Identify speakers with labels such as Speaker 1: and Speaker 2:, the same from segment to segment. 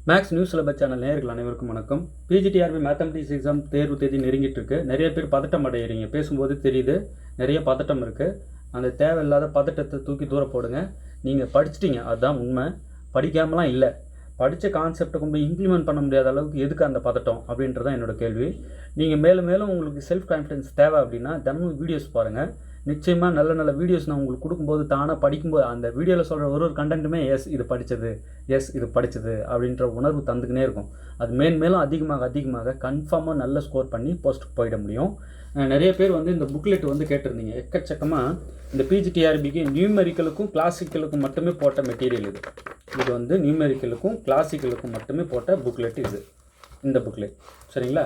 Speaker 1: Maths news syllabus channel நேயர்கள் அனைவருக்கும் வணக்கம். பிஜிடிஆர்பி மேத்தமெட்டிக்ஸ் எக்ஸாம் தேர்வு தேதி நெருங்கிட்டு இருக்கு. நிறைய பேர் பதட்டம் அடையிறீங்க. பேசும்போது தெரியுது நிறைய பதட்டம் இருக்குது. அந்த தேவையில்லாத பதட்டத்தை தூக்கி தூர போடுங்க. நீங்கள் படிச்சிட்டிங்க, அதுதான் உண்மை. படிக்காமலாம் இல்லை. படித்த கான்செப்டை கொண்டு இம்ப்ளிமெண்ட் பண்ண முடியாத அளவுக்கு எதுக்கு அந்த பதட்டம் அப்படின்றதான் என்னோட கேள்வி. நீங்கள் மேலும் மேலும் உங்களுக்கு செல்ஃப் கான்ஃபிடன்ஸ் தேவை அப்படின்னா தினமும் வீடியோஸ் பாருங்கள். நிச்சயமாக நல்ல நல்ல வீடியோஸ் நான் உங்களுக்கு கொடுக்கும்போது தானாக படிக்கும்போது அந்த வீடியோவில் சொல்கிற ஒரு கண்டென்ட்டுமே எஸ் இது படித்தது அப்படின்ற உணர்வு தந்துக்கினே இருக்கும். அது மேலும் அதிகமாக கன்ஃபார்மாக நல்ல ஸ்கோர் பண்ணி போஸ்ட்டுக்கு போயிட முடியும். நிறைய பேர் இந்த புக்லெட் கேட்டிருந்தீங்க. எக்கச்சக்கமாக இந்த பிஜிடிஆர்பிக்கு நியூமெரிக்கலுக்கும் கிளாசிக்கலுக்கும் மட்டுமே போட்ட மெட்டீரியல் இது நியூமெரிக்கலுக்கும் கிளாசிக்கலுக்கும் மட்டுமே போட்ட புக்லெட் இந்த புக்லெட். சரிங்களா?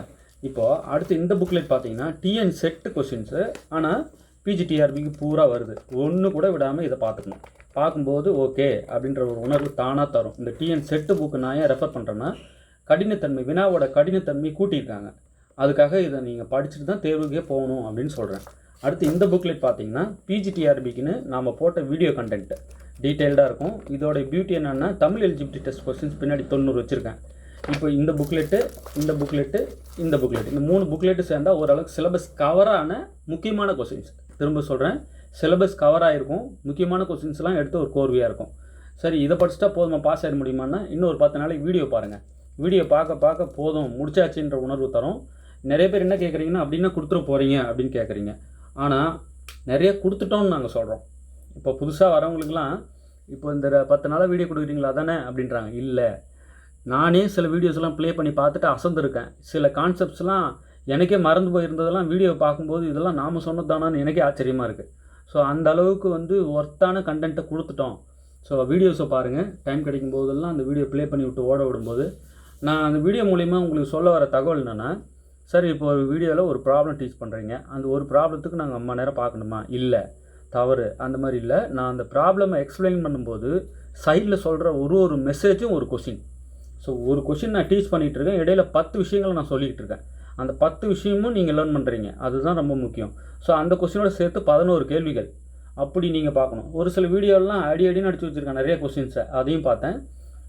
Speaker 1: இப்போது அடுத்து இந்த புக்லெட் பார்த்தீங்கன்னா டிஎன் செட்டு கொஷின்ஸு, ஆனால் பிஜிடிஆர்பிக்கு பூரா வருது. ஒன்று கூட விடாமல் இதை பார்த்துக்கணும். பார்க்கும்போது ஓகே அப்படின்ற ஒரு உணர்வு தானாக தரும். இந்த டிஎன் செட்டு புக்கு நான் ஏன் ரெஃபர் பண்ணுறேன்னா, வினாவோட கடினத்தன்மை கூட்டியிருக்காங்க. அதுக்காக இதை நீங்கள் படிச்சுட்டு தான் தேர்வுக்கே போகணும் அப்படின்னு சொல்கிறேன். அடுத்து இந்த புக்லெட் பார்த்தீங்கன்னா பிஜிடிஆர்பிக்குன்னு நாம் போட்ட வீடியோ கண்டென்ட்டு டீட்டெயில்டாக இருக்கும். இதோட பியூட்டி என்னென்னா, தமிழ் எலிஜிபிலிட்டி டெஸ்ட் கொஸ்டின்ஸ் பின்னாடி 90 வச்சுருக்கேன். இப்போ இந்த புக்லெட்டு இந்த புக்லெட்டு இந்த 3 புக்லெட்டு சேர்ந்தால் ஓரளவுக்கு சிலபஸ் கவரான முக்கியமான கொஸ்டின்ஸ். திரும்ப சொல்கிறேன், சிலபஸ் கவர் ஆகிருக்கும். முக்கியமான கொஸ்டின்ஸ்லாம் எடுத்து ஒரு கோர்வையாக இருக்கும். சரி, இதை படிச்சுட்டா போதுமா, பாஸ் ஆகிட முடியுமான்னா இன்னும் ஒரு 10 நாளைக்கு வீடியோ பாருங்கள். வீடியோ பார்க்க போதும் முடிச்சாச்சுன்ற உணர்வு தரும். நிறைய பேர் என்ன கேட்குறீங்கன்னா, அப்படின்னா கொடுத்துட போகிறீங்க அப்படின்னு கேட்குறீங்க. ஆனால் நிறைய கொடுத்துட்டோம்னு நாங்கள் சொல்கிறோம். இப்போ புதுசாக வரவங்களுக்குலாம் இப்போ இந்த 10 நாளாக வீடியோ கொடுக்குறீங்களா தானே அப்படின்றாங்க. இல்லை, நானே சில வீடியோஸ்லாம் ப்ளே பண்ணி பார்த்துட்டு அசந்துருக்கேன். சில கான்செப்ட்ஸ்லாம் எனக்கே மறந்து போயிருந்ததெல்லாம் வீடியோ பார்க்கும்போது இதெல்லாம் நாம் சொன்னதானான்னு எனக்கே ஆச்சரியமாக இருக்குது. ஸோ அந்த அளவுக்கு ஒர்த்தான கண்டென்ட்டை கொடுத்துட்டோம். ஸோ வீடியோஸை பாருங்கள். டைம் கிடைக்கும் போதெல்லாம் அந்த வீடியோ ப்ளே பண்ணி விட்டு ஓட விடும்போது நான் அந்த வீடியோ மூலிமா உங்களுக்கு சொல்ல வர தகவல் என்னென்னா, சரி இப்போ ஒரு வீடியோவில் ஒரு ப்ராப்ளம் டீச் பண்ணுறீங்க, அந்த ஒரு ப்ராப்ளத்துக்கு நாங்கள் 5 மணி நேரம் பார்க்கணுமா? இல்லை, தவறு. அந்த மாதிரி இல்லை. நான் அந்த ப்ராப்ளமை எக்ஸ்பிளைன் பண்ணும்போது சைடில் சொல்கிற ஒரு மெசேஜும் ஒரு கொஷின். ஸோ ஒரு கொஷின் நான் டீச் பண்ணிகிட்ருக்கேன், இடையில 10 விஷயங்களை நான் சொல்லிக்கிட்டு இருக்கேன். அந்த 10 விஷயமும் நீங்கள் லேர்ன் பண்ணுறீங்க, அதுதான் ரொம்ப முக்கியம். ஸோ அந்த கொஸ்டினோட சேர்த்து 11 கேள்விகள் அப்படி நீங்கள் பார்க்கணும். ஒரு சில வீடியோலாம் அடின்னு அடித்து வச்சுருக்கேன் நிறைய கொஸ்டின்ஸை, அதையும் பார்த்தேன்.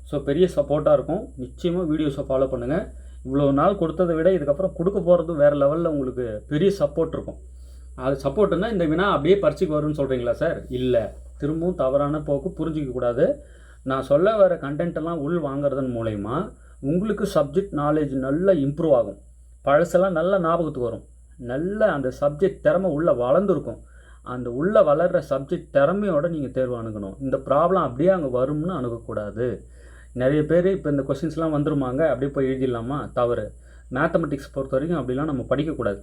Speaker 1: ஸோ பெரிய சப்போர்ட்டாக இருக்கும். நிச்சயமாக வீடியோஸை ஃபாலோ பண்ணுங்கள். இவ்வளோ நாள் கொடுத்ததை விட இதுக்கப்புறம் கொடுக்க போகிறது வேறு லெவலில் உங்களுக்கு பெரிய சப்போர்ட் இருக்கும். அது சப்போர்ட்டுன்னா இந்த வினா அப்படியே பரிட்சைக்கு வரும்னு சொல்கிறீங்களா சார்? இல்லை, திரும்பவும் தவறான போக்கு புரிஞ்சிக்கக்கூடாது. நான் சொல்ல வர கண்டென்ட்டெல்லாம் உள் வாங்குறதன் மூலயமா உங்களுக்கு சப்ஜெக்ட் நாலேஜ் நல்லா இம்ப்ரூவ் ஆகும். பழசெல்லாம் நல்லா ஞாபகத்துக்கு வரும். நல்ல அந்த சப்ஜெக்ட் திறமை உள்ளே வளர்ந்துருக்கும். அந்த உள்ளே வளர்கிற சப்ஜெக்ட் திறமையோடு நீங்கள் தேர்வு அணுகணும். இந்த ப்ராப்ளம் அப்படியே அங்கே வரும்னு அணுகக்கூடாது. நிறைய பேர் இப்போ இந்த கொஸ்டின்ஸ்லாம் வந்துருமாங்க அப்படியே போய் எழுதிடலாமா? தவறு. மேத்தமெட்டிக்ஸ் பொறுத்த வரைக்கும் அப்படிலாம் நம்ம படிக்கக்கூடாது.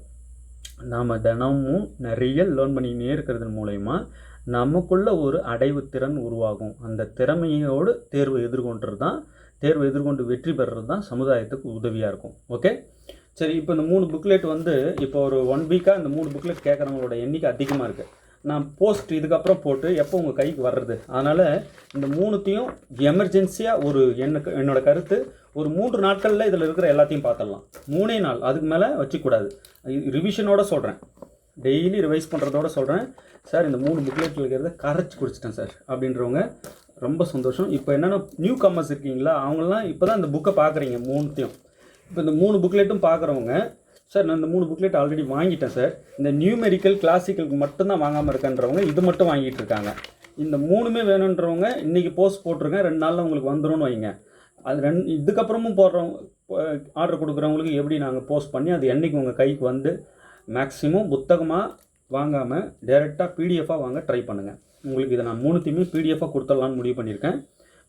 Speaker 1: நாம் தினமும் நிறைய லேர்ன் பண்ணினே இருக்கிறது மூலயமா நமக்குள்ள ஒரு அடைவு திறன் உருவாகும். அந்த திறமையோடு தேர்வு எதிர்கொண்டு வெற்றி பெறுறது தான் சமுதாயத்துக்கு உதவியாக இருக்கும். ஓகே, சரி. இப்போ இந்த 3 புக்லெட் இப்போ ஒரு 1 வீக்காக இந்த 3 புக்லெட் கேட்குறவங்களோட எண்ணிக்கை அதிகமாக இருக்குது. நான் போஸ்ட் இதுக்கப்புறம் போட்டு எப்போ உங்கள் கைக்கு வர்றது, அதனால் இந்த 3த்தையும் எமர்ஜென்சியாக என்னோட கருத்து ஒரு 3 நாட்களில் இதில் இருக்கிற எல்லாத்தையும் பார்த்துடலாம். 3 நாள், அதுக்கு மேலே வச்சுக்கூடாது. ரிவிஷனோட சொல்கிறேன், டெய்லி ரிவைஸ் பண்ணுறதோட சொல்கிறேன். சார் இந்த 3 புக்லெட்டில் இருக்கிறத கரைச்சி குடிச்சிட்டேன் சார் அப்படின்றவங்க ரொம்ப சந்தோஷம். இப்போ என்னென்னா நியூ கமர்ஸ் இருக்கீங்களா, அவங்களாம் இப்போ தான் இந்த புக்கை பார்க்குறீங்க 3த்தையும். இப்போ இந்த 3 புக்லெட்டும் பார்க்குறவங்க, சார் நான் இந்த 3 புக்லெட் ஆல்ரெடி வாங்கிட்டேன் சார், இந்த நியூமெரிக்கல் கிளாசிக்கலுக்கு மட்டும்தான் வாங்காமல் இருக்கன்றவங்க இது மட்டும் வாங்கிட்டு இருக்காங்க. இந்த 3மே வேணுன்றவங்க இன்றைக்கி போஸ்ட் போட்டிருக்கேன், 2 நாளில் உங்களுக்கு வந்துடும்னு வைங்க. அது இதுக்கப்புறமும் ஆர்டர் கொடுக்குறவங்களுக்கு எப்படி நாங்கள் போஸ்ட் பண்ணி அது என்றைக்கு உங்கள் கைக்கு மேக்ஸிமம் புத்தகமாக வாங்காமல் டைரெக்டாக பிடிஎஃபாக வாங்க ட்ரை பண்ணுங்கள். உங்களுக்கு இதை நான் 3த்தையுமே பிடிஎஃபாக கொடுத்துடலான்னு முடிவு பண்ணியிருக்கேன்.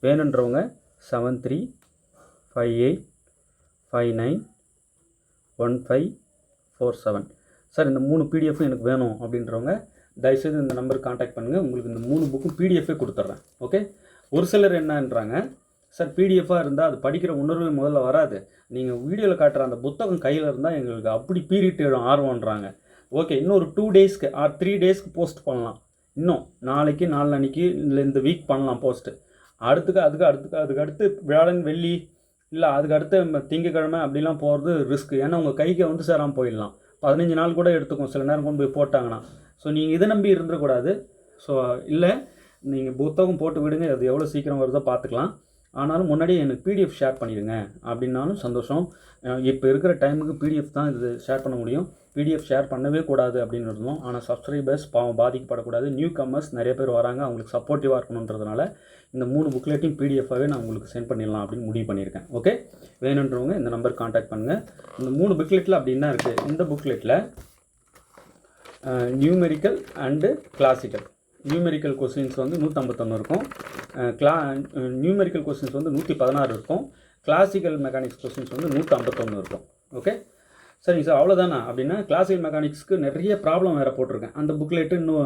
Speaker 1: வேணுன்றவங்க 7358591547. சார் இந்த 3 பிடிஎஃப்பும் எனக்கு வேணும் அப்படின்றவங்க தயவுசெய்து இந்த நம்பருக்கு காண்டாக்ட் பண்ணுங்கள். உங்களுக்கு இந்த 3 புக்கும் பிடிஎஃபே கொடுத்துட்றேன். ஓகே. ஒரு சிலர் என்னன்றாங்க, சார் பிடிஎஃபாக இருந்தால் அது படிக்கிற உணர்வு முதல்ல வராது, நீங்கள் வீடியோவில் காட்டுற அந்த புத்தகம் கையில் இருந்தால் எங்களுக்கு அப்படி பீரிட்டு ஆர்வம்ன்றாங்க. ஓகே, இன்னும் ஒரு 2 டேஸ்க்கு ஆர் 3 டேஸ்க்கு போஸ்ட் பண்ணலாம். இன்னும் நாளைக்கு நாளன்னைக்கு இல்லை இந்த வீக் பண்ணலாம் போஸ்ட்டு. அதுக்கு அடுத்து வியாழன் வெள்ளி இல்லை அதுக்கு அடுத்து திங்கக்கிழமை அப்படிலாம் போகிறது ரிஸ்க்கு. ஏன்னா உங்கள் கைக்கு சேராமல் போயிடலாம். 15 நாள் கூட எடுத்துக்கும் சில நேரம் கொண்டு போய் போட்டாங்கன்னா. ஸோ நீங்கள் இதை நம்பி இருந்துடக்கூடாது. ஸோ இல்லை, நீங்கள் புத்தகம் போட்டு விடுங்க, அது எவ்வளோ சீக்கிரம் வருதோ பார்த்துக்கலாம். ஆனாலும் முன்னாடியே எனக்கு பிடிஎஃப் ஷேர் பண்ணிடுங்க அப்படின்னாலும் சந்தோஷம். இப்போ இருக்கிற டைமுக்கு பிடிஎஃப் தான் இது ஷேர் பண்ண முடியும். பிடிஎஃப் ஷேர் பண்ணவே கூடாது அப்படின்னு இருந்தோம். ஆனால் சப்ஸ்கிரைபர்ஸ் பாதிக்கப்படக்கூடாது. நியூ கம்மர்ஸ் நிறைய பேர் வராங்க, அவங்களுக்கு சப்போர்ட்டிவாக இருக்கணுன்றதுனால இந்த 3 புக்லெட்டையும் பிடிஎஃபாகவே நான் உங்களுக்கு சென்ட் பண்ணிடலாம் அப்படின்னு முடிவு பண்ணியிருக்கேன். ஓகே, வேணுன்றவங்க இந்த நம்பர் காண்டாக்ட் பண்ணுங்கள். இந்த 3 புக்லெட்டில் அப்படி என்ன இருக்குது, இந்த புக்லெட்டில் numerical and classical. Numerical questions வந்து 151 இருக்கும். நியூமெரிக்கல் கொஸ்டின்ஸ் வந்து 116 இருக்கும். கிளாசிக்கல் மெக்கானிக்ஸ் கொஸ்டின்ஸ் வந்து 151 இருக்கும். ஓகே, சரிங்க சார், அவ்வளோதானா அப்படின்னா கிளாசிக்கல் மெக்கானிக்ஸ்க்கு நிறைய ப்ராப்ளம் வேறு போட்டிருக்கேன். அந்த புக்லெட்டு இன்னும்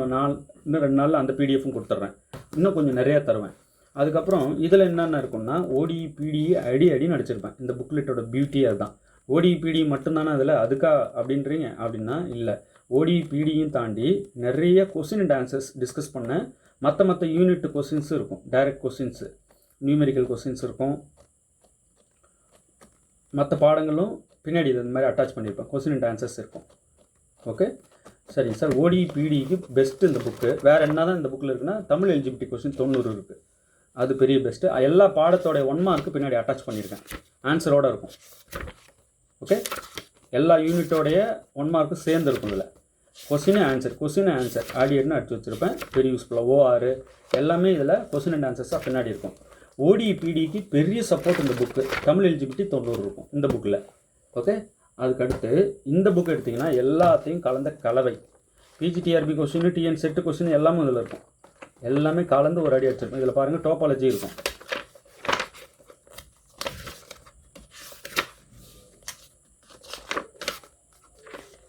Speaker 1: 2 நாளில் அந்த பிடிஎஃப்பும் கொடுத்துட்றேன். இன்னும் கொஞ்சம் நிறையா தருவேன். அதுக்கப்புறம் இதில் என்னென்ன இருக்குன்னா ஓடி பிடிஇ அடின்னு அடிச்சிருப்பேன். இந்த புக்லெட்டோட பியூட்டி அதுதான். ஓடி பிடி மட்டும்தானே அதில், அதுக்கா அப்படின்றீங்க அப்படின்னா இல்லை. ஓடி பிடியும் தாண்டி நிறைய கொஸ்டின் அண்ட் ஆன்சர்ஸ் டிஸ்கஸ் பண்ண மற்ற யூனிட் கொஸ்டின்ஸும் இருக்கும். டைரக்ட் கொஸ்டின்ஸு, நியூமெரிக்கல் கொஸ்டின்ஸ் இருக்கும். மற்ற பாடங்களும் பின்னாடி இது மாதிரி அட்டாச் பண்ணியிருப்பேன். கொஸ்டின் அண்ட் ஆன்சர்ஸ் இருக்கும். ஓகே, சரிங்க சார். ஓடி பிடிக்கு பெஸ்ட்டு இந்த புக்கு. வேறு என்ன தான் இந்த புக்கில் இருக்குன்னா தமிழ் எலிஜிபிலிட்டி கொஸ்டின் 90 இருக்குது. அது பெரிய பெஸ்ட்டு. எல்லா பாடத்தோடைய 1 மார்க்கு பின்னாடி அட்டாச் பண்ணியிருக்கேன், ஆன்சரோடு இருக்கும். ஓகே, எல்லா யூனிட்டோடைய 1 மார்க்கும் சேர்ந்து இருக்கும். இதில் கொஸ்டின் ஆன்சர் ஆடியட்னு அடிச்சு வச்சுருப்பேன். பெரிய யூஸ்ஃபுல்லாக ஓஆர் எல்லாமே இதில் கொஸ்டின் அண்ட் ஆன்சர்ஸாக பின்னாடி இருக்கும். ஓடி பிடிக்கு பெரிய சப்போர்ட் இந்த புக்கு. தமிழ் எலிஜிபிலிட்டி 90 இருக்கும் இந்த புக்கில். ஓகே, அதுக்கடுத்து இந்த புக் எடுத்திங்கன்னா எல்லாத்தையும் கலந்த கலவை. PGTRB question, TN SET question எல்லாமே இதில் இருக்கும். எல்லாமே கலந்து ஒரு அடி அடிச்சிருக்கும். இதில் பாருங்கள் டோபாலஜி இருக்கும்.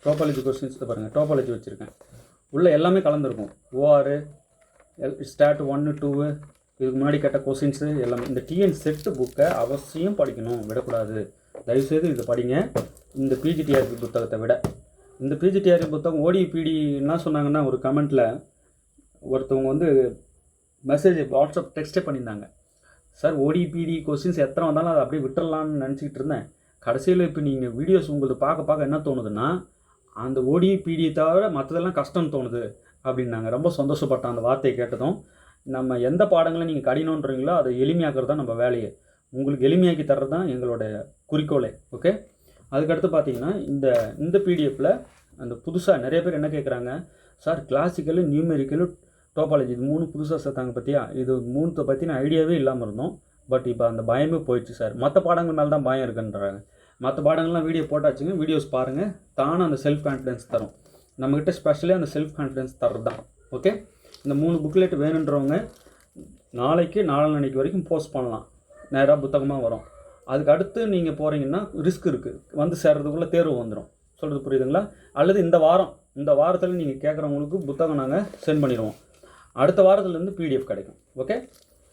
Speaker 1: டோபாலஜி கொஸ்டின்ஸ் பாருங்கள், டோபாலஜி வச்சுருக்கேன். உள்ளே எல்லாமே கலந்துருக்கும். ஓஆர், ஸ்டாட் 1, 2, இதுக்கு முன்னாடி கேட்ட கொஸ்டின்ஸு எல்லாமே. இந்த டிஎன் செட்டு புக்கை அவசியம் படிக்கணும், விடக்கூடாது. தயவுசெய்து இதை படிங்க, இந்த பிஜிடிஆர்பி புத்தகத்தை விட. இந்த பிஜிடிஆர்பி புத்தகம் ஓடி பிடி என்ன சொன்னாங்கன்னா, ஒரு கமெண்ட்டில் ஒருத்தவங்க வந்து மெசேஜ் வாட்ஸ்அப் டெக்ஸ்ட்டே பண்ணியிருந்தாங்க. சார் ஓடிபிடி கொஸ்டின்ஸ் எத்தனை வந்தாலும் அதை அப்படியே விட்டுறலான்னு நினச்சிக்கிட்டு இருந்தேன். கடைசியில் இப்போ நீங்கள் வீடியோஸ் உங்களுக்கு பார்க்க என்ன தோணுதுன்னா, அந்த ஓடிபிடியை தவிர மற்றதெல்லாம் கஷ்டம்னு தோணுது அப்படின்னாங்க. ரொம்ப சந்தோஷப்பட்டேன் அந்த வார்த்தையை கேட்டதும். நம்ம எந்த பாடங்களை நீங்கள் கடினன்றீங்களோ அதை எளிமையாக்குறது தான் நம்ம வேலையை. உங்களுக்கு எளிமையாக்கி தர்றது தான் எங்களோட குறிக்கோளே. ஓகே, அதுக்கடுத்து பார்த்தீங்கன்னா இந்த பிடிஎஃப்பில் அந்த புதுசாக நிறைய பேர் என்ன கேட்குறாங்க, சார் கிளாசிக்கலு, நியூமெரிக்கலு, டோபாலஜி இது 3 புதுசாக சேர்த்தாங்க பற்றியா, இது 3 பற்றின ஐடியாவே இல்லாமல் இருந்தோம். பட் இப்போ அந்த பயமே போயிடுச்சு சார். மற்ற பாடங்கள் மேலே தான் பயம் இருக்குன்றாங்க. மற்ற பாடங்கள்லாம் வீடியோ போட்டாச்சுங்க, வீடியோஸ் பாருங்கள், தானே அந்த செல்ஃப் கான்ஃபிடென்ஸ் தரும். நம்மக்கிட்ட ஸ்பெஷலி அந்த செல்ஃப் கான்ஃபிடென்ஸ் தர்றது தான். ஓகே, இந்த 3 புக்லெட் வேணுன்றவங்க நாளைக்கு நாளன்னைக்கு வரைக்கும் போஸ்ட் பண்ணலாம். நேராக புத்தகமாக வரும். அதுக்கு அடுத்து நீங்கள் போகிறீங்கன்னா ரிஸ்க் இருக்குது, வந்து சேர்றதுக்குள்ளே தேர்வு வந்துடும். சொல்கிறது புரியுதுங்களா? அல்லது இந்த வாரத்தில் நீங்கள் கேட்குறவங்களுக்கு புத்தகம் நாங்கள் சென்ட் பண்ணிடுவோம். அடுத்த வாரத்துலேருந்து பிடிஎஃப் கிடைக்கும். ஓகே,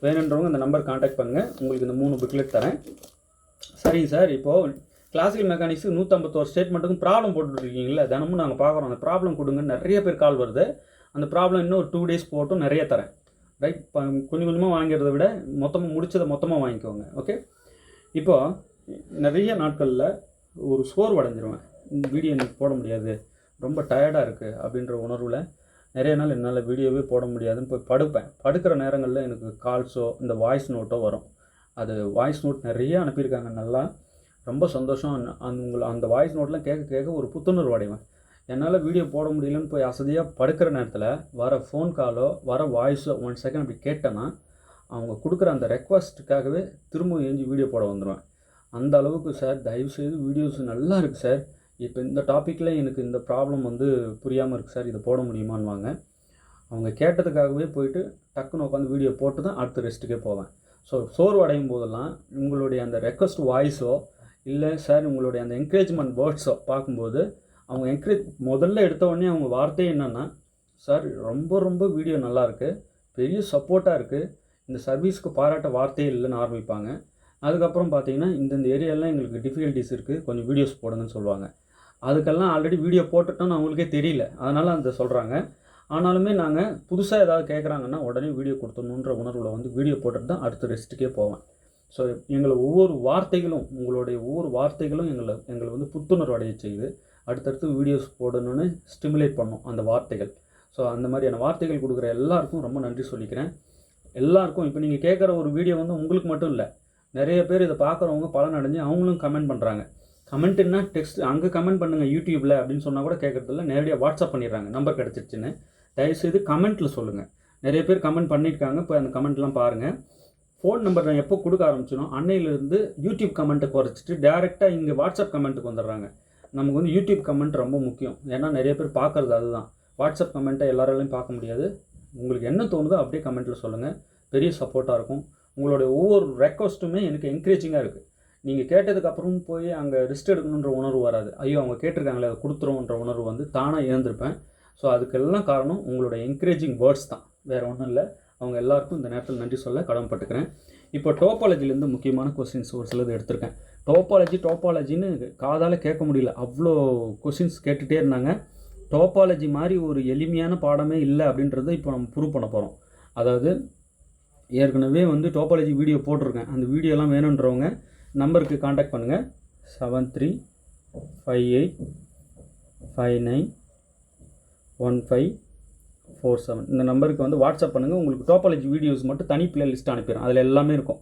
Speaker 1: வேணுன்றவங்க இந்த நம்பர் காண்டாக்ட் பண்ணுங்கள், உங்களுக்கு இந்த 3 புக்லெட் தரேன். சரிங்க சார், இப்போது கிளாசிக்கல் மெக்கானிக்ஸுக்கு 151 ஸ்டேட்மெண்ட்டுக்கும் ப்ராப்ளம் போட்டுருக்கீங்களா, தினமும் நாங்கள் பார்க்குறோம். அந்த ப்ராப்ளம் கொடுங்க, நிறைய பேர் கால் வருது. அந்த ப்ராப்ளம் இன்னும் ஒரு 2 டேஸ் போட்டும் நிறைய தரேன். ரைட், கொஞ்சம் கொஞ்சமாக வாங்கிறத விட மொத்தமாக வாங்கிக்கோங்க. ஓகே, இப்போது நிறைய நாட்களில் ஒரு சோர்வு அடைஞ்சிருவேன். இந்த வீடியோ எனக்கு போட முடியாது, ரொம்ப டயர்டாக இருக்குது அப்படின்ற உணர்வில் நிறைய நாள் என்னால் வீடியோவே போட முடியாதுன்னு போய் படுப்பேன். படுக்கிற நேரங்களில் எனக்கு கால்ஸோ இந்த வாய்ஸ் நோட்டோ வரும். அது வாய்ஸ் நோட் நிறைய அனுப்பியிருக்காங்க. நல்லா ரொம்ப சந்தோஷம். அந்த வாய்ஸ் நோட்லாம் கேட்க ஒரு புத்துணர்வு அடைவேன். என்னால் வீடியோ போட முடியலன்னு போய் அசதியாக படுக்கிற நேரத்தில் வர ஃபோன் காலோ வர வாய்ஸோ 1 செகண்ட் அப்படி கேட்டேன்னா அவங்க கொடுக்குற அந்த ரெக்வஸ்ட்டுக்காகவே திரும்ப எழுஞ்சி வீடியோ போட வந்துடுவேன். அந்த அளவுக்கு சார் தயவுசெய்து வீடியோஸ் நல்லா இருக்குது சார், இப்போ இந்த டாப்பிக்கில் எனக்கு இந்த ப்ராப்ளம் வந்து புரியாமல் இருக்குது சார், இதை போட முடியுமான்னுவாங்க. அவங்க கேட்டதுக்காகவே போயிட்டு டக்குன்னு உட்காந்து வீடியோ போட்டு தான் அடுத்த ரெஸ்ட்டுக்கே போவேன். ஸோ சோர்வு அடையும் போதெல்லாம் உங்களுடைய அந்த ரெக்வஸ்ட் வாய்ஸோ இல்லை சார் உங்களுடைய அந்த என்கரேஜ்மெண்ட் வேர்ட்ஸோ பார்க்கும்போது அவங்க முதல்ல எடுத்தோடனே அவங்க வார்த்தை என்னென்னா, சார் ரொம்ப வீடியோ நல்லாயிருக்கு, பெரிய சப்போர்ட்டாக இருக்குது, இந்த சர்வீஸ்க்கு பாராட்ட வார்த்தையே இல்லைன்னு ஆரம்பிப்பாங்க. அதுக்கப்புறம் பார்த்தீங்கன்னா இந்த ஏரியாலாம் எங்களுக்கு டிஃபிகல்ட்டிஸ் இருக்குது, கொஞ்சம் வீடியோஸ் போடுங்கன்னு சொல்லுவாங்க. அதுக்கெல்லாம் ஆல்ரெடி வீடியோ போட்டுட்டோன்னு அவங்களுக்கே தெரியல, அதனால் அந்த சொல்கிறாங்க. ஆனாலுமே நாங்கள் புதுசாக ஏதாவது கேட்குறாங்கன்னா உடனே வீடியோ கொடுத்துடணுன்ற உணர்வில் வந்து வீடியோ போட்டுட்டு தான் அடுத்த ரெஸ்ட்டுக்கே போவேன். ஸோ உங்களுடைய ஒவ்வொரு வார்த்தைகளும் எங்களை வந்து புத்துணர்வு அடைய செய்யுது. அடுத்தடுத்து வீடியோஸ் போடணும்னு ஸ்டிமுலேட் பண்ணும் அந்த வார்த்தைகள். ஸோ அந்த மாதிரியான வார்த்தைகள் கொடுக்குற எல்லாருக்கும் ரொம்ப நன்றி சொல்லிக்கிறேன். எல்லாருக்கும் இப்போ நீங்கள் கேட்குற ஒரு வீடியோ வந்து உங்களுக்கு மட்டும் இல்லை, நிறைய பேர் இதை பார்க்குறவங்க பலன் அடைஞ்சு அவங்களும் கமெண்ட் பண்ணுறாங்க. கமெண்ட்டுன்னா டெக்ஸ்ட் அங்கே கமெண்ட் பண்ணுங்கள் யூடியூப்பில் அப்படின்னு சொன்னால் கூட கேட்குறதில்ல, நேரடியாக வாட்ஸ்அப் பண்ணிடுறாங்க நம்பர் கிடச்சிருச்சுன்னு. தயவுசெய்து கமெண்ட்டில் சொல்லுங்கள். நிறைய பேர் கமெண்ட் பண்ணியிருக்காங்க, இப்போ அந்த கமெண்ட்லாம் பாருங்கள். ஃபோன் நம்பர் நான் எப்போ கொடுக்க ஆரம்பிச்சனோ அன்னையிலேருந்து யூடியூப் கமெண்ட்டை குறைச்சிட்டு டேரெக்டாக இங்கே வாட்ஸ்அப் கமெண்ட்டுக்கு வந்துடுறாங்க. நமக்கு வந்து யூடியூப் கமெண்ட் ரொம்ப முக்கியம். ஏன்னா நிறைய பேர் பார்க்குறது அதுதான். வாட்ஸ்அப் கமெண்ட்டை எல்லாராலையும் பார்க்க முடியாது. உங்களுக்கு என்ன தோணுதோ அப்படியே கமெண்ட்டில் சொல்லுங்கள். பெரிய சப்போர்ட்டாக இருக்கும். உங்களுடைய ஒவ்வொரு ரெக்வஸ்ட்டுமே எனக்கு என்கரேஜிங்காக இருக்குது. நீங்கள் கேட்டதுக்கப்புறம் போய் அங்கே ரிஸ்ட் எடுக்கணுன்ற உணர்வு வராது. ஐயோ அவங்க கேட்டிருக்காங்களே அதை கொடுத்துருவோன்ற உணர்வு வந்து தானாக ஏந்திருப்பேன். ஸோ அதுக்கெல்லாம் காரணம் உங்களோட என்கரேஜிங் வேர்ட்ஸ் தான், வேறு ஒன்றும் இல்லை. அவங்க எல்லாருக்கும் இந்த நேரத்தில் நன்றி சொல்ல கடமைப்பட்டுக்கிறேன். இப்போ டோபாலஜிலேருந்து முக்கியமான கொஸ்டின்ஸ் ஒரு சிலது எடுத்திருக்கேன். டோபாலஜின்னு காதால் கேட்க முடியல, அவ்வளோ கொஸ்டின்ஸ் கேட்டுகிட்டே இருந்தாங்க. டோபாலஜி மாதிரி ஒரு எளிமையான பாடமே இல்லை அப்படின்றத இப்போ நம்ம ப்ரூவ் பண்ண போகிறோம். அதாவது ஏற்கனவே வந்து டோபாலஜி வீடியோ போட்டிருக்கேன். அந்த வீடியோலாம் வேணுன்றவங்க நம்பருக்கு காண்டாக்ட் பண்ணுங்கள். 7358591547 இந்த நம்பருக்கு வந்து வாட்ஸ்அப் பண்ணுங்கள். உங்களுக்கு டோபாலஜி வீடியோஸ் மட்டும் தனி பிளேலிஸ்ட் அனுப்பிடுறேன். அதில் எல்லாமே இருக்கும்.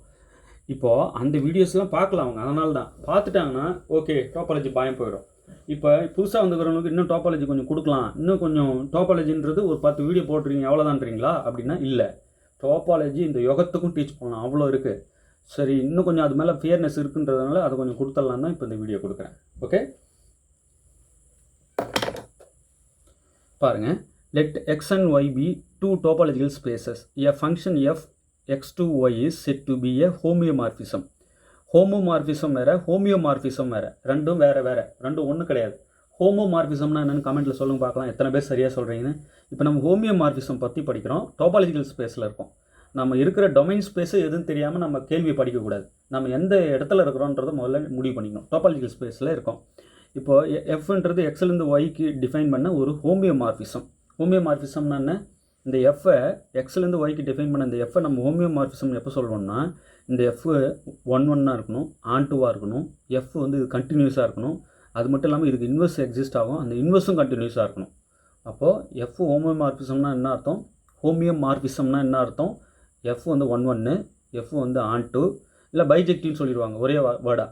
Speaker 1: இப்போது அந்த வீடியோஸ்லாம் பார்க்கலாம் அவங்க. அதனால தான் பார்த்துட்டாங்கன்னா ஓகே டோபாலஜி பயம் போயிடும். இப்போ புதுசாக வந்துக்கிறவங்களுக்கு இன்னும் டோபாலஜி கொஞ்சம் கொடுக்கலாம், இன்னும் கொஞ்சம் டோபாலஜின்றது ஒரு 10 வீடியோ போட்டுருக்கீங்க எவ்வளோதான்றீங்களா அப்படின்னா இல்லை. டோபாலஜி இந்த யுகத்துக்கும் டீச் பண்ணலாம், அவ்வளோ இருக்குது. சரி இன்னும் கொஞ்சம் அது மேலே ஃபியர்னஸ் இருக்குன்றதுனால அதை கொஞ்சம் கொடுத்துடலாம் தான் இப்போ இந்த வீடியோ கொடுக்குறேன். ஓகே பாருங்கள். Let x and y be two topological spaces. A function f x2y is said to be a homeomorphism. Homomorphism வேறு, ஹோமியோமார்ஃபிசம் வேறு. ரெண்டும் வேறு, ரெண்டும் ஒன்றும் கிடையாது. ஹோமோமார்ஃபிசம்னா என்னென்னு கமெண்ட்டில் சொல்லுங்க பார்க்கலாம், எத்தனை பேர் சரியாக சொல்கிறீங்கன்னு. இப்போ நம்ம ஹோமியோமார்ஃபிசம் பற்றி படிக்கிறோம். டோபாலஜிக்கல் ஸ்பேஸில் இருக்கோம். நம்ம இருக்கிற டொமைன் ஸ்பேஸு எதுன்னு தெரியாமல் நம்ம கேள்வி படிக்கக்கூடாது. நம்ம எந்த இடத்துல இருக்கிறோன்றதை முதல்ல முடிவு பண்ணிக்கணும். டோபாலஜிக்கல் ஸ்பேஸில் இருக்கோம். இப்போது எஃப்ன்றது எக்ஸ்லேருந்து ஒய்க்கு டிஃபைன் பண்ண ஒரு ஹோமியோமார்ஃபிசம். ஹோமியோமார்ஃபிசம்னா என்ன? இந்த எஃப்ஐ எக்ஸ்லேருந்து ஒய்க்கு டிஃபைன் பண்ண இந்த எஃப்ஐ நம்ம ஹோமியோமார்ஃபிசம் எப்போ சொல்கிறோம்னா, இந்த எஃப் 1-1 இருக்கணும், ஆன்-2 இருக்கணும், எஃப் வந்து இது கண்டினியூஸாக இருக்கணும். அது மட்டும் இல்லாமல் இதுக்கு இன்வெர்ஸ் எக்ஸிஸ்ட் ஆகும், அந்த இன்வெர்ஸும் கண்டினியூஸாக இருக்கணும். அப்போது எஃப் ஹோமியோமார்ஃபிசம்னா என்ன அர்த்தம்? ஹோமியோமார்ஃபிசம்னா என்ன அர்த்தம்? எஃப் வந்து 1-1, எஃப் வந்து ஆன்-2, இல்லை பைஜெக்டிவ்னு சொல்லிடுவாங்க ஒரே வேர்டாக.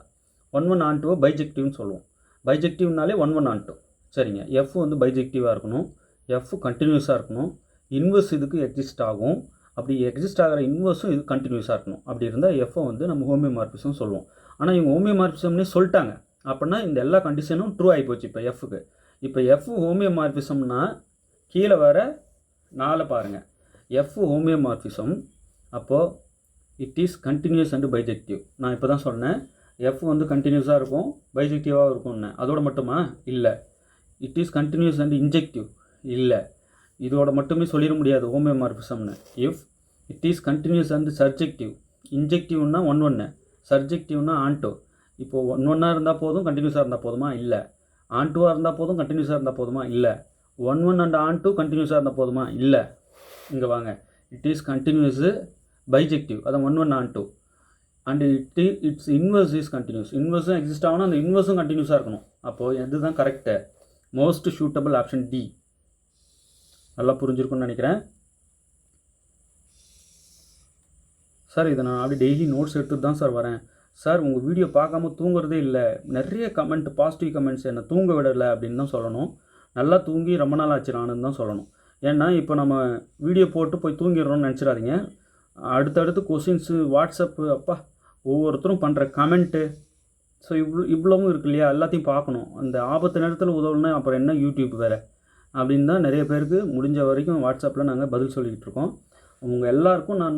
Speaker 1: 1-1 ஆன்-2 பைஜெக்டிவ்னு சொல்லுவோம். பைஜெக்டிவ்னாலே 1-1 ஆன்-2. சரிங்க, எஃப் வந்து பைஜெக்டிவாக இருக்கணும், எஃப் கண்டினியூஸாக இருக்கணும், இன்வெர்ஸ் இதுக்கு எக்ஸிஸ்ட் ஆகும். அப்படி எக்ஸிஸ்ட் ஆகிற இன்வெர்ஸும் இது கண்டினியூஸாக இருக்கணும். அப்படி இருந்தால் எஃப்ஐ வந்து நம்ம ஹோமியோமார்ஃபிசம் சொல்லுவோம். ஆனால் இவங்க ஹோமியோமார்ஃபிசம்னே சொல்லிட்டாங்க. அப்படின்னா இந்த எல்லா கண்டிஷனும் ட்ரூ ஆகி போச்சு இப்போ எஃப்க்கு. இப்போ எஃப் ஹோமியோமார்ஃபிசம்னா கீழே வர 4 பாருங்கள். எஃப் ஹோமியோமார்ஃபிசம் அப்போது it is continuous and bijective. நான் இப்போ தான் சொன்னேன் எஃப் வந்து கண்டினியூஸாக இருக்கும், பைஜெக்டிவாக இருக்கும்னு. அதோட மட்டுமா? இல்லை. It is continuous and injective. இல்லை, இதோட மட்டுமே சொல்லிட முடியாது ஹோமியோமார்ஃபிசம்னு. If it is continuous and surjective. இன்ஜெக்டிவ்னா 1-1, சர்ஜெக்டிவ்னா ஆன்-2. இப்போது 1-1 இருந்தால் போதும், கண்டினியூஸாக இருந்தால் போதுமா? இல்லை. ஆன்-2 இருந்தால் போதும், கண்டினியூஸாக இருந்தால் போதுமா? இல்லை. 1-1 அண்ட் ஆன்-2 கண்டினியூஸாக இருந்தால் போதுமா? இல்லை. இங்கே வாங்க. இட் இஸ் கண்டினியூஸு பைஜெக்டிவ், அதான் 1-1 onto. And its inverse is continuous. இன்வெர்ஸும் எக்ஸிஸ்ட் ஆகணும், அந்த இன்வெர்ஸும் கண்டினியூஸாக இருக்கணும். அப்போது எதுதான் correct? Most suitable option D. நல்லா புரிஞ்சிருக்குன்னு நினைக்கிறேன். சார் இதை நான் அப்படி டெய்லி நோட்ஸ் எடுத்துகிட்டு தான் சார் வரேன். சார் உங்கள் வீடியோ பார்க்காம தூங்குறதே இல்லை, நிறைய கமெண்ட் பாசிட்டிவ் கமெண்ட்ஸ் என்னை தூங்க விடலை அப்படின்னு தான் சொல்லணும். நல்லா தூங்கி ரொம்ப நாள் ஆச்சு நானுன்னு தான் சொல்லணும். ஏன்னா இப்போ நம்ம வீடியோ போட்டு போய் தூங்கிடுறோம்னு நினச்சிடாதீங்க. அடுத்தடுத்து கொஸ்டின்ஸு, வாட்ஸ்அப்பு, அப்பா ஒவ்வொருத்தரும் பண்ணுற கமெண்ட்டு, ஸோ இவ்வளவும் இருக்கு இல்லையா, எல்லாத்தையும் பார்க்கணும். அந்த ஆபத்து நேரத்தில் உதவணுன்னா அப்புறம் என்ன யூடியூப் வேறு அப்படின்னு தான் நிறைய பேருக்கு முடிஞ்ச வரைக்கும் வாட்ஸ்அப்பில் நாங்கள் பதில் சொல்லிக்கிட்டு இருக்கோம். உங்கள் எல்லாருக்கும் நான்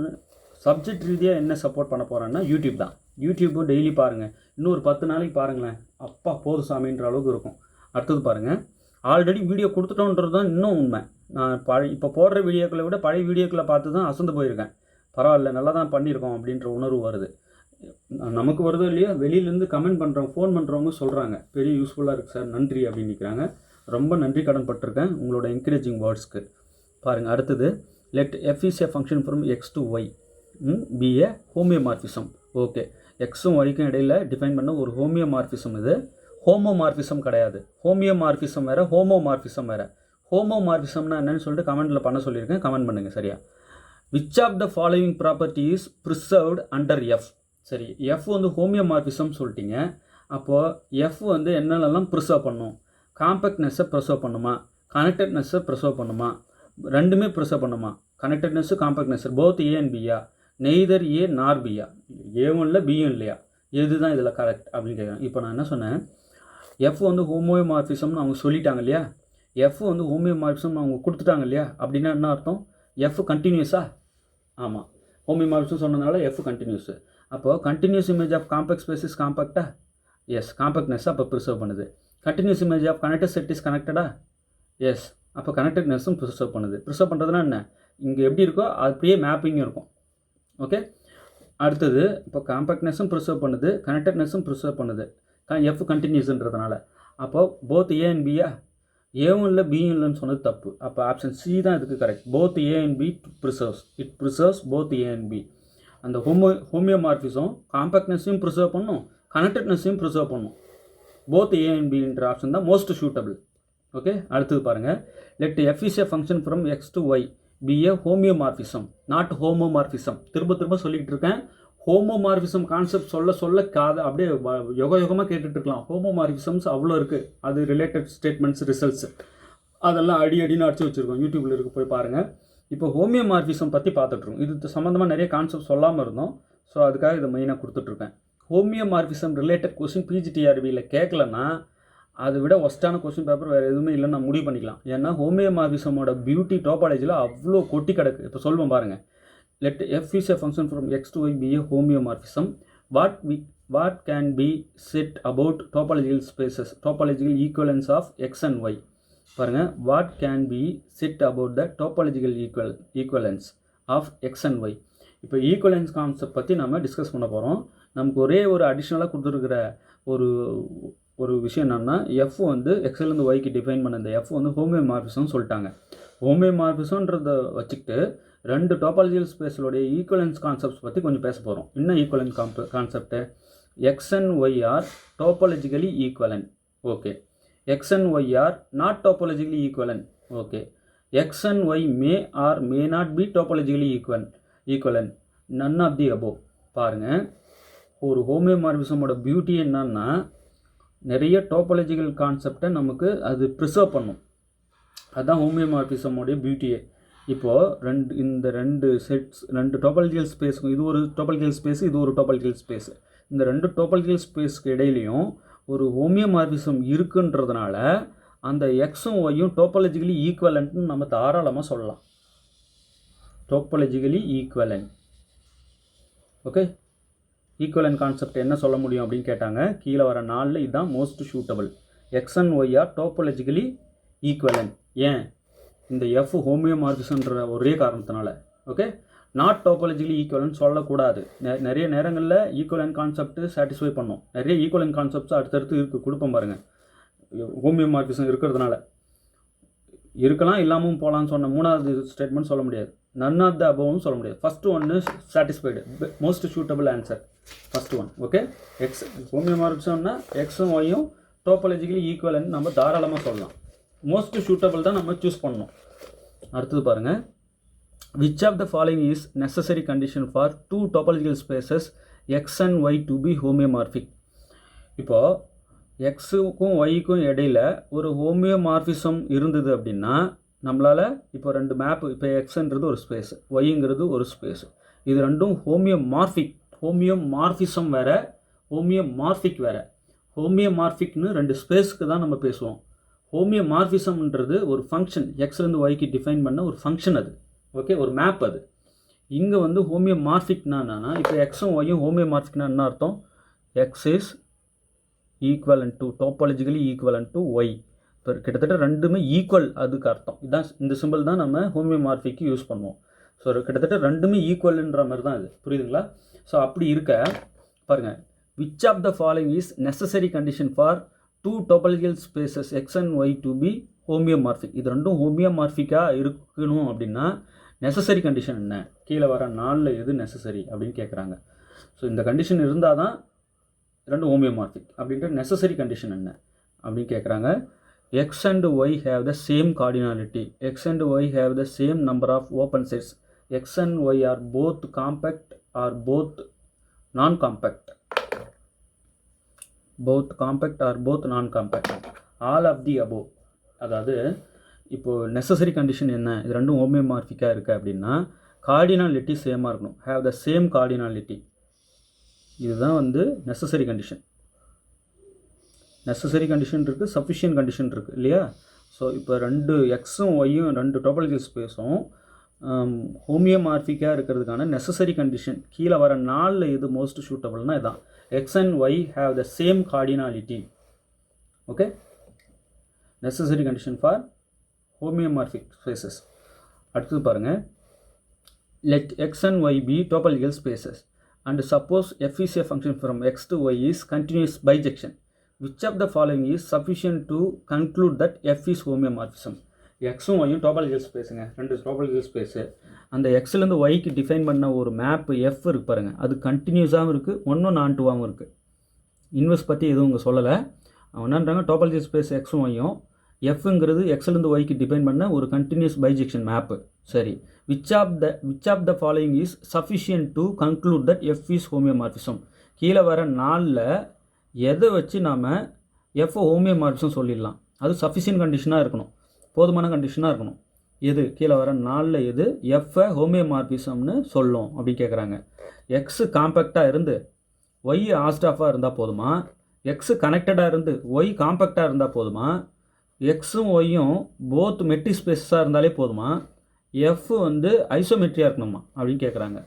Speaker 1: சப்ஜெக்ட் ரீதியாக என்ன சப்போர்ட் பண்ண போகிறேன்னா யூடியூப் தான். யூடியூப்பும் டெய்லி பாருங்கள். இன்னும் ஒரு 10 நாளைக்கு பாருங்களேன், அப்பா போதும் சாமின்ற அளவுக்கு இருக்கும். அடுத்தது பாருங்கள், ஆல்ரெடி வீடியோ கொடுத்துட்டோன்றது தான் இன்னும் உண்மை. நான் இப்போ போடுற வீடியோக்களை விட பழைய வீடியோக்களை பார்த்து தான் அசந்து போயிருக்கேன். பரவாயில்ல, நல்லா தான் பண்ணியிருக்கோம் அப்படின்ற உணர்வு வருது. நமக்கு வருதோ இல்லையோ, வெளியிலேருந்து கமெண்ட் பண்ணுறவங்க, ஃபோன் பண்ணுறவங்க சொல்கிறாங்க பெரிய யூஸ்ஃபுல்லாக இருக்குது சார், நன்றி அப்படின்னு நிற்கிறாங்க. ரொம்ப நன்றி கடன் பட்டிருக்கேன் உங்களோட என்கரேஜிங் வேர்ட்ஸ்க்கு. பாருங்கள் அடுத்தது, let F is a function from X to Y be a homeomorphism. Okay, எக்ஸும் ஒய்க்கும் இடையில் டிஃபைன் பண்ண ஒரு ஹோமியோமார்ஃபிசம். இது ஹோமோமார்ஃபிசம் கிடையாது. ஹோமியோமார்ஃபிசம் வேறு, ஹோமோமார்ஃபிசம் வேறு. ஹோமோமார்ஃபிசம்னா என்னன்னு சொல்லிட்டு கமெண்ட்டில் பண்ண சொல்லியிருக்கேன், கமெண்ட் பண்ணுங்கள் சரியா. Which of the following property is preserved under f? சரி, எஃப் வந்து ஹோமியோமார்ஃபிசம் சொல்லிட்டீங்க. அப்போது எஃப் வந்து என்னென்னலாம் ப்ரிசர்வ் பண்ணும்? காம்பேக்ட்னஸை ப்ரிசர்வ் பண்ணுமா, கனெக்டட்னஸை ப்ரிசர்வ் பண்ணுமா, ரெண்டுமே ப்ரிசர்வ் பண்ணுமா? Connectedness compactness both A and பியா, நெய்தர் ஏ நார் பியா, ஏவும் இல்லை பியும் இல்லையா, எது தான் இதில் கரெக்ட் அப்படின்னு கேட்குறேன். இப்போ நான் என்ன சொன்னேன், எஃப் வந்து ஹோமியோமார்ஃபிசம்னு அவங்க சொல்லிட்டாங்க இல்லையா, எஃப் வந்து ஹோமியோமார்ஃபிசம் அவங்க கொடுத்துட்டாங்க இல்லையா, அப்படின்னா என்ன அர்த்தம்? எஃப் கண்டினியூஸா? ஆமாம், ஹோமியோமார்ஃபிசம் சொன்னதுனால எஃப் கண்டினியூஸு. அப்போது continuous image of compact space is காம்பேக்டா? எஸ், காம்பேக்ட்னஸ் அப்போ ப்ரிசர்வ் பண்ணுது. Continuous image of connected set is கனெக்டடா? எஸ், அப்போ கனெக்டட்னஸும் ப்ரிசர்வ் பண்ணுது. ப்ரிசர்வ் பண்ணுறதுனா என்ன? இங்கே எப்படி இருக்கோ அப்படியே மேப்பிங்கும் இருக்கும். ஓகே, அடுத்தது இப்போ காம்பேக்ட்னஸும் ப்ரிசர்வ் பண்ணுது, கனெக்டட்னஸும் ப்ரிசர்வ் பண்ணுது, எஃப் கண்டினியூஸ்ன்றதுனால. அப்போது போத் ஏ அண்ட் பியா, ஏவும் இல்லை பியும் இல்லைன்னு சொன்னது தப்பு. அப்போ ஆப்ஷன் சி தான் இதுக்கு correct. Both A and B preserves, it preserves both A and B. அந்த ஹோமியோமார்ஃபிசம் காம்பேக்ட்னஸையும் ப்ரிசர்வ் பண்ணும், கனெக்டட்னஸையும் ப்ரிசர்வ் பண்ணும். போத் ஏ அண்ட் பின்ற ஆப்ஷன் தான் மோஸ்ட் சூட்டபிள். ஓகே, அடுத்தது பாருங்கள். Let F is a function from X to Y be a homeomorphism not homomorphism. திரும்ப சொல்லிக்கிட்டு இருக்கேன். ஹோமோமார்ஃபிசம் கான்செப்ட் சொல்ல காது அப்படியே யுகமாக கேட்டுட்ருக்கலாம். ஹோமோமார்ஃபிசம்ஸ் அவ்வளோ இருக்குது, அது ரிலேட்டட் ஸ்டேட்மெண்ட்ஸ், ரிசல்ட்ஸ் அதெல்லாம் அடின்னு அடிச்சு வச்சுருக்கோம். யூடியூப்பில் இருக்கு, போய் பாருங்கள். இப்போ ஹோமியோமார்ஃபிசம் பற்றி பார்த்துட்ருக்கோம். இது சம்மந்தமாக நிறைய கான்செப்ட் சொல்லாமல் இருந்தோம். ஸோ அதுக்காக இதை மெயினாக கொடுத்துட்ருக்கேன். ஹோமியோமார்ஃபிசம் ரிலேட்டட் கொஸ்டின் பிஜிடிஆர்பியில் கேட்கலன்னா அதை விட ஒஸ்ட்டான கொஸ்டின் பேப்பர் வேறு எதுவுமே இல்லைன்னு நான் முடிவு பண்ணிக்கலாம். ஏன்னா ஹோமியோமார்ஃபிசமோட பியூட்டி டோபாலஜியில் அவ்வளோ கொட்டி கிடக்கு. இப்போ சொல்லுவோம் பாருங்கள். Let F is a function from X to Y be a homeomorphism. What can be set about topological equivalence of X and Y. பாருங்கள், what can be set about the topological equivalence of X and Y. இப்போ equivalence concept பற்றி நம்ம discuss பண்ண போகிறோம். நமக்கு ஒரே ஒரு அடிஷ்னலாக கொடுத்துருக்கிற ஒரு விஷயம் என்னென்னா, எஃப் வந்து எக்ஸ்லேருந்து ஒய்க்கு டிஃபைன் பண்ண இந்த எஃப் வந்து ஹோமியோமார்ஃபிசம் சொல்லிட்டாங்க. ஹோமியோமார்ஃபிசம்ன்றதை வச்சுக்கிட்டு ரெண்டு டோபாலஜிக்கல் ஸ்பேஸோடைய ஈக்குவலன்ஸ் கான்செப்ட்ஸ் பற்றி கொஞ்சம் பேச போகிறோம். என்ன equivalence concept? X and Y are topologically equivalent. Okay. X and Y are not topologically equivalent. Okay. X and Y may or may not be topologically equivalent. None of the above. பாருங்கள், ஒரு ஹோமியோமார்ஃபிசமோட beauty என்னன்னா, நிறைய topological கான்செப்டை நமக்கு அது preserve பண்ணும். அதுதான் ஹோமியோமார்ஃபிசமோடைய பியூட்டியே. இப்போது இந்த ரெண்டு டோபாலஜிக்கல் ஸ்பேஸுக்கும், இது ஒரு டோபாலஜிக்கல் ஸ்பேஸ், இது ஒரு டோபாலஜிக்கல் ஸ்பேஸ், இந்த ரெண்டு டோபாலஜிக்கல் ஸ்பேஸ்க்கு இடையிலையும் ஒரு ஹோமியோமார்ஃபிசம் இருக்குன்றதுனால அந்த எக்ஸும் ஒய்யும் டோபாலஜிக்கலி ஈக்குவலன்ட்னு நம்ம தாராளமாக சொல்லலாம். Topologically equivalent. Okay, equivalent concept என்ன சொல்ல முடியும் அப்படின்னு கேட்டாங்க. கீழே வர 4 இதுதான் most suitable. X and Y are topologically equivalent. ஏன்? இந்த எஃப் ஹோமியோமார்ஃபிசம்ன்ற ஒரே காரணத்தினால. ஓகே, நாட் டோபாலஜிக்கலி ஈக்குவலன்ட் சொல்லக்கூடாது. நிறைய நேரங்களில் ஈக்குவலன்ட் கான்செப்ட்டு சாட்டிஸ்ஃபை பண்ணும். நிறைய ஈக்குவலன்ட் கான்செப்ட்ஸ் அடுத்தடுத்து கொடுப்போம் பாருங்கள். ஹோமியோமார்ஃபிசம் இருக்கிறதுனால இருக்கலாம், இல்லாமல் போகலான்னு சொன்ன மூணாவது ஸ்டேட்மெண்ட் சொல்ல முடியாது. நன் ஆஃப் த அபவும் சொல்ல முடியாது. ஃபஸ்ட்டு ஒன்று satisfied, most suitable answer first one. Okay, X ஹோமியோமார்ஃபிசம்னா எக்ஸும் ஒய்யும் டோபாலஜிக்கலி ஈக்குவலன்ட் நம்ம தாராளமாக சொல்லலாம். மோஸ்ட் சூட்டபிள் தான் நம்ம சூஸ் பண்ணணும். அடுத்தது பாருங்கள். Which of the following is necessary condition for 2 topological spaces X and Y to be homeomorphic. இப்போது எக்ஸுக்கும் ஒய்க்கும் இடையில் ஒரு ஹோமியோமார்ஃபிசம் இருந்தது அப்படின்னா நம்மளால் இப்போ 2 மேப்பு, இப்போ எக்ஸ்ன்றது ஒரு ஸ்பேஸ், ஒய்ங்கிறது ஒரு ஸ்பேஸ், இது ரெண்டும் ஹோமியோமார்ஃபிசம் வேறு, ஹோமியோமார்ஃபிக் வேறு. ஹோமியோமார்ஃபிக்னு 2 ஸ்பேஸுக்கு தான் நம்ம பேசுவோம். ஹோமியோமார்ஃபிசம்ன்றது ஒரு ஃபங்க்ஷன், எக்ஸ்லேருந்து ஒய்க்கு டிஃபைன் பண்ண ஒரு ஃபங்க்ஷன் அது. ஓகே, ஒரு மேப் அது. இங்கே வந்து ஹோமியோமார்ஃபிக்னா என்னன்னா, இப்போ எக்ஸும் ஒய்யும் ஹோமியோமார்ஃபிக்னா என்ன அர்த்தம்? X is equivalent to, topologically equivalent to Y. இப்போ கிட்டத்தட்ட ரெண்டுமே ஈக்குவல், அதுக்கு அர்த்தம். இதுதான், இந்த சிம்பிள் தான் நம்ம ஹோமியோமார்ஃபிக்கு யூஸ் பண்ணுவோம். ஸோ கிட்டத்தட்ட ரெண்டுமே ஈக்குவல்ன்ற மாதிரி தான் இது. புரியுதுங்களா? ஸோ அப்படி இருக்க பாருங்கள், which of the following is necessary condition for 2 topological spaces X and Y to be homeomorphic. இது ரெண்டும் ஹோமியோமார்ஃபிக்காக இருக்கணும் அப்படின்னா நெசசரி கண்டிஷன் என்ன? கீழே வர 4 எது நெசசரி அப்படின்னு கேட்குறாங்க. ஸோ இந்த கண்டிஷன் இருந்தால் தான் ரெண்டும் ஹோமியோமார்ஃபிக். அப்படின்ற நெசசரி கண்டிஷன் என்ன அப்படின்னு கேட்குறாங்க. X and y have the same cardinality, x and y have the same number of open sets, x and Y are both compact or both non compact, both compact or both non compact, all of the above. அதாவது இப்போது necessary condition என்ன, இது ரெண்டும் ஹோமியோமார்ஃபிக்காக இருக்குது அப்படின்னா cardinality சேமாக இருக்கணும், have the same cardinality. இதுதான் வந்து நெசசரி கண்டிஷன். நெசசரி கண்டிஷன் இருக்குது, சஃபிஷியன்ட் கண்டிஷன் இருக்குது இல்லையா. ஸோ இப்போ ரெண்டு எக்ஸும் ஒய்யும் ரெண்டு டோபாலஜிக்கல் ஸ்பேஸும் ஹோமியோமார்ஃபிக்காக இருக்கிறதுக்கான நெசசரி கண்டிஷன் கீழே வர நாலில் எது மோஸ்ட் சூட்டபிள்னா இதுதான். X and y have the same cardinality. Okay, necessary condition for homeomorphic spaces. அடுத்து பாருங்கள், let x and y be topological spaces and suppose f is a function from x to y is continuous bijection. Which of the following is sufficient to conclude that f is homeomorphism? எக்ஸும் ஒய்யும் topological ஸ்பேஸுங்க, ரெண்டு topological space. அந்த எக்ஸ்லேருந்து ஒய்க்கு define பண்ண ஒரு map F இருக்கு பாருங்கள், அது கண்டினியூஸாகவும் இருக்குது, ஒன்றும் நான் டூவாகவும் இருக்குது. இன்வெர்ஸ் பற்றி எதுவும் இங்கே சொல்லலை. அவன் என்னன்றாங்க, டோபாலஜிக்கல் ஸ்பேஸ் எக்ஸும் ஒய்யும், எஃப்ங்கிறது எக்ஸ்லேருந்து ஒய்க்கு டிபெண்ட் பண்ண ஒரு கண்டினியூஸ் பைஜெக்ஷன் மேப்பு. சரி, which of the following is sufficient to conclude that F is homeomorphism. கீழே வர நாளில் எதை வச்சு நாம் எஃப் ஹோமியோமார்ஃபிசம் சொல்லிடலாம். அது சஃபிஷியன்ட் கண்டிஷனாக இருக்கணும், போதுமான கண்டிஷனாக இருக்கணும். எது கீழே வர நாளில் எது எஃப்ஐ ஹோமியோமார்ஃபிசம்னு சொல்லும் அப்படின்னு கேட்குறாங்க. எக்ஸு காம்பேக்டாக இருந்து ஒய் ஆஸ்டாஃபாக இருந்தால் போதுமா, எக்ஸு கனெக்டடாக இருந்து ஒய் காம்பேக்டாக இருந்தால் போதுமா, எக்ஸும் ஒய்யும் போத் மெட்ரி ஸ்பேஸாக இருந்தாலே போதுமா, எஃப் வந்து ஐசோமெட்ரியாக இருக்கணுமா அப்படின்னு கேட்குறாங்க.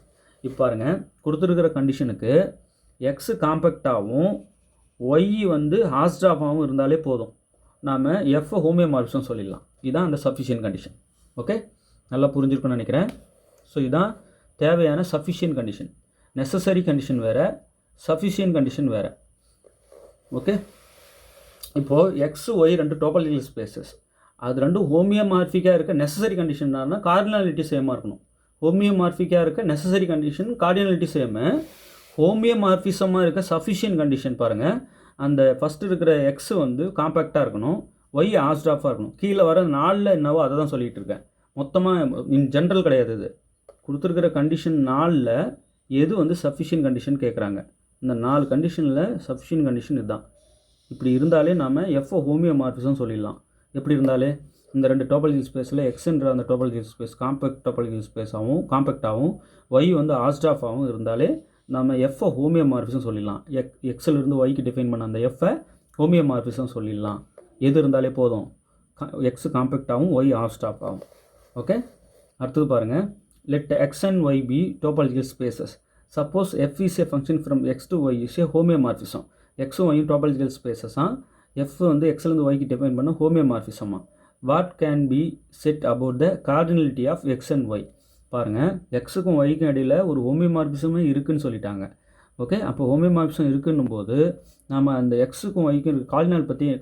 Speaker 1: இப்போ பாருங்கள், கொடுத்துருக்கிற கண்டிஷனுக்கு எக்ஸு காம்பேக்டாகவும் ஒய் வந்து ஹாஸ்டாஃபாகவும் இருந்தாலே போதும், நாம் எஃப் ஹோமியோமார்ஃபிசம் சொல்லிடலாம். இதுதான் அந்த சஃபிஷியன்ட் கண்டிஷன். ஓகே, நல்லா புரிஞ்சிருக்குன்னு நினைக்கிறேன். ஸோ இதுதான் தேவையான சஃபிஷியன்ட் கண்டிஷன். நெசசரி கண்டிஷன் வேறு, சஃபிஷியன்ட் கண்டிஷன் வேறு. ஓகே, இப்போது எக்ஸ் ஒய் ரெண்டு டோபாலஜிக்கல் ஸ்பேசஸ், அது ரெண்டும் ஹோமியோமார்ஃபிக்காக இருக்க நெசசரி கண்டிஷன்னா கார்டினாலிட்டி சேமாக இருக்கணும். ஹோமியோமார்ஃபிக்காக இருக்க நெசசரி கண்டிஷன் கார்டினாலிட்டி சேமு. ஹோமியோமார்ஃபிசமாக இருக்க சஃபிஷியன்ட் கண்டிஷன் பாருங்கள், அந்த ஃபஸ்ட்டு இருக்கிற எக்ஸ் வந்து காம்பேக்டாக இருக்கணும், ஒய் ஆஸ்டாஃபாக இருக்கணும். கீழே வர நாளில் என்னவோ அதை தான் சொல்லிகிட்டு இருக்கேன், மொத்தமாக இன் ஜென்ரல் கிடையாது. இது கொடுத்துருக்கிற கண்டிஷன் நாளில் எது வந்து சஃபிஷியன்ட் கண்டிஷன் கேட்குறாங்க. இந்த 4 கண்டிஷனில் சஃபிஷியன்ட் கண்டிஷன் இதுதான். இப்படி இருந்தாலே நாம் எஃப் ஹோமியோமார்ஃபிசம் சொல்லிடலாம். எப்படி இருந்தாலே இந்த ரெண்டு டோபாலஜிக்கல் ஸ்பேஸில் எக்ஸ்ன்ற அந்த டோபாலஜிக்கல் ஸ்பேஸ் காம்பேக்ட் டோபாலஜிக்கல் ஸ்பேஸாகவும் காம்பேக்டாகவும் ஒய் வந்து ஆஸ்டாஃபாகவும் இருந்தாலே நம்ம எஃப்ஐ ஹோமியோமார்ஃபிசம் சொல்லிடலாம். எக்ஸிலிருந்து ஒய்க்கு டிஃபைன் பண்ண அந்த எஃப்ஐ ஹோமியோமார்ஃபிசம் சொல்லிடலாம். எது இருந்தாலே போதும், எக்ஸ் காம்பேக்டாகவும் ஒய் ஆஸ்டாஃபாகவும். ஓகே, அடுத்தது பாருங்கள், let X and Y be topological spaces. Suppose F is a function from X to Y is a homeomorphism. எக்ஸும் ஒய்யும் டோபாலஜிக்கல் ஸ்பேசஸாக, எஃப் வந்து எக்ஸ்லேருந்து ஒய்க்கு டிஃபைன் பண்ண ஹோமியோமார்ஃபிசமாக. What can be set about the cardinality of X and Y. பாருங்கள், எக்ஸுக்கும் ஒய்க்கும் இடையில் ஒரு ஹோமியோமார்ஃபிசமே இருக்குதுன்னு சொல்லிட்டாங்க. ஓகே, அப்போ ஹோமியோமார்ஃபிசம் இருக்குன்னும் போது நம்ம அந்த எக்ஸுக்கும் ஒய்க்கும்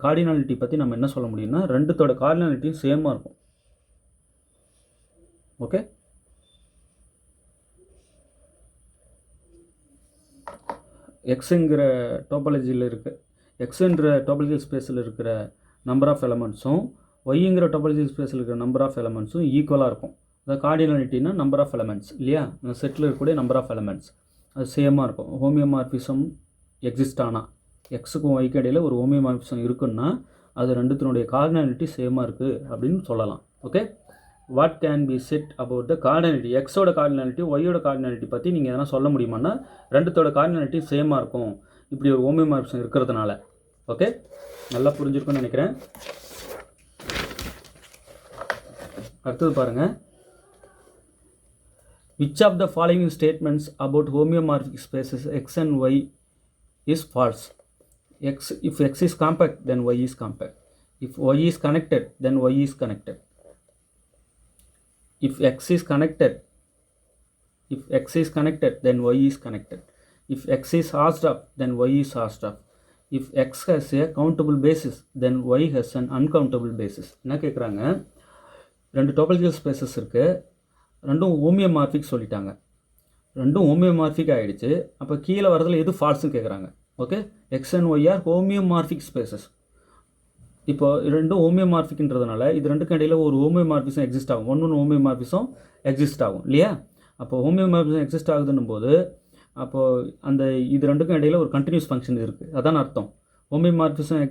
Speaker 1: கார்டினாலிட்டி பற்றி நம்ம என்ன சொல்ல முடியும்னா, ரெண்டுத்தோட கார்டினாலிட்டியும் சேமாக இருக்கும். ஓகே, எக்ஸுங்கிற டோபாலஜியில் இருக்குது, எக்ஸுன்ற டோபாலஜிக்கல் ஸ்பேஸில் இருக்கிற நம்பர் ஆஃப் எலமெண்ட்ஸும் ஒய்ங்கிற டோபாலஜிக்கல் ஸ்பேஸில் இருக்கிற நம்பர் ஆஃப் எலமெண்ட்ஸும் ஈக்குவலாக இருக்கும். அதாவது கார்டினாலிட்டினா நம்பர் ஆஃப் எலமெண்ட்ஸ் இல்லையா, அந்த செட்டில் இருக்கக்கூடிய நம்பர் ஆஃப் எலமெண்ட்ஸ் அது சேமாக இருக்கும். ஹோமியோமார்ஃபிசம் எக்ஸிஸ்ட் ஆனால் எக்ஸுக்கும் ஒய்க்கு இடையில் ஒரு ஹோமியோமார்ஃபிசம் இருக்குன்னா அது ரெண்டுத்தினுடைய கார்டினாலிட்டி சேமாக இருக்குது அப்படின்னு சொல்லலாம். Okay, what can be set about the cardinality, எக்ஸோட கார்டினாலிட்டி ஒய்யோட கார்டினாலிட்டி பற்றி நீங்கள் எதனா சொல்ல முடியுமான்னா ரெண்டுத்தோட கார்டினாலிட்டி சேமாக இருக்கும் இப்படி ஒரு ஹோமியோமார்ஃபிசம் இருக்கிறதுனால. ஓகே, நல்லா புரிஞ்சிருக்குன்னு நினைக்கிறேன். அடுத்தது பாருங்கள், which of the following statements about homeomorphic spaces x and y is false? If x is compact, then y is compact. If y is connected, then y is connected. If x is connected, then y is connected. If x is hashed up, then y is hashed up. If x has a countable basis, then y has an uncountable basis. என்ன கேட்குறாங்க, ரெண்டு topological spaces இருக்குது, ரெண்டும் homeomorphic சொல்லிட்டாங்க, ரெண்டும் homeomorphic ஆகிடுச்சு. அப்போ கீழே வரதில் எது ஃபால்ஸ்ன்னு கேட்குறாங்க. Okay, X and Y are homeomorphic spaces. இப்போ ரெண்டும் ஹோமியோமார்ஃபிக்ன்றதுனால இது ரெண்டுக்கும் இடையில் ஒரு ஹோமியோமார்ஃபிசம் எக்ஸிஸ்ட் ஆகும், ஒன்று ஹோமியோமார்ஃபிசம் எக்ஸிஸ்ட் ஆகும் இல்லையா. அப்போ ஹோமியோமார்ஃபிசம் எக்ஸிஸ்ட் ஆகுதுன்னும் போது அப்போது அந்த இது ரெண்டுக்கும் இடையில் ஒரு கண்டினியூஸ் ஃபங்க்ஷன் இருக்குது, அதான் அர்த்தம். ஹோமியோமார்ஃபிசம்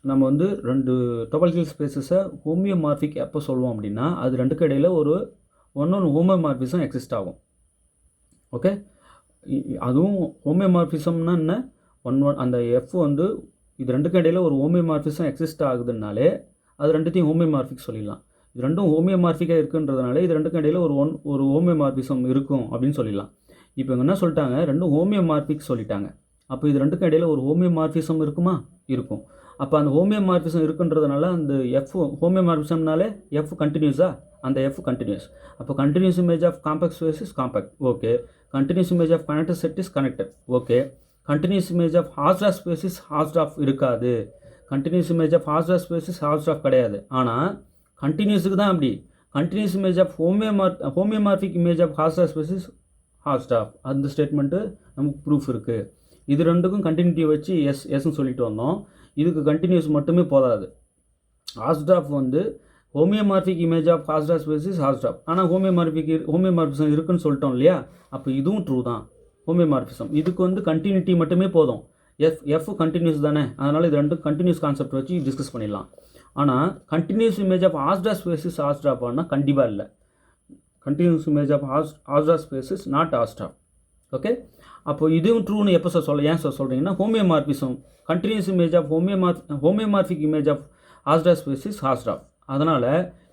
Speaker 1: நம்ம வந்து ரெண்டு டோபாலஜிக்கல் ஸ்பேஸஸை ஹோமியோமார்ஃபிக் எப்போ சொல்லுவோம் அப்படின்னா அது ரெண்டுக்கும் இடையில் ஒரு ஒன்று ஹோமியோமார்ஃபிசம் எக்ஸிஸ்ட் ஆகும். ஓகே, அதுவும் ஹோமியோமார்ஃபிசம்னா என்ன, அந்த எஃப் வந்து இது ரெண்டுக்கும் இடையில் ஒரு ஹோமியோமார்ஃபிசம் எக்ஸிஸ்ட் ஆகுதுனாலே அது ரெண்டுத்தையும் ஹோமியோமார்ஃபிக் சொல்லிடலாம். இது ரெண்டும் ஹோமியோமார்ஃபிக்காக இருக்குன்றதுனால இது ரெண்டுக்கும் இடையில் ஒரு ஹோமியோமார்ஃபிசம் இருக்கும் அப்படின்னு சொல்லிடலாம். இப்போ இவங்க என்ன சொல்லிட்டாங்க, ரெண்டும் ஹோமியோமார்ஃபிக் சொல்லிட்டாங்க. அப்போ இது ரெண்டுக்கும் இடையில் ஒரு ஹோமியோமார்ஃபிசம் இருக்குமா, இருக்கும். அப்போ அந்த ஹோமியோமார்ஃபிசம் இருக்குன்றதுனால அந்த எஃப் ஹோமியோமார்ஃபிசம்னாலே எஃப் கண்டினியூஸாக, அந்த எஃப் கண்டினியூஸ். அப்போ continuous image of compact space is compact, okay. Continuous image of connected set is connected, okay. Continuous image of Hausdorff space is Hausdorff இருக்காது. Continuous image of Hausdorff space is Hausdorff கிடையாது. ஆனால் கண்டினியூஸுக்கு தான் அப்படி. Continuous image of homeomorphic image of Hausdorff space is Hausdorff, அந்த statement நமக்கு proof இருக்குது. இது ரெண்டுக்கும் கண்டினியூட்டி வச்சு எஸ்ன்னு சொல்லிட்டு வந்தோம். இதுக்கு கண்டினியூஸ் மட்டுமே போதாது. ஹாஸ்டாஃப் வந்து homeomorphic image of Hausdorff space is Hausdorff, ஆனால் ஹோமியோமார்ஃபிசம் இருக்குன்னு சொல்லிட்டோம் இல்லையா, அப்போ இதுவும் ட்ரூ தான். ஹோமியோமார்ஃபிசம் இதுக்கு வந்து கண்டினியூட்டி மட்டுமே போதும். எஃப் கண்டினியூஸ் தானே, அதனால் இது ரெண்டும் கண்டினியூஸ் கான்செப்ட் வச்சு டிஸ்கஸ் பண்ணிடலாம். ஆனால் continuous image of Hausdorff space is Hausdorff ஆனால் கண்டிப்பாக இல்லை. Continuous image of Hausdorff space is not Hausdorff, okay. அப்போ இதுவும் ட்ரூன்னு எப்போ ஏன் சொல்கிறீங்கன்னா homeomorphism continuous image of homeomorphic image of Hausdorff space is Hausdorff. அதனால்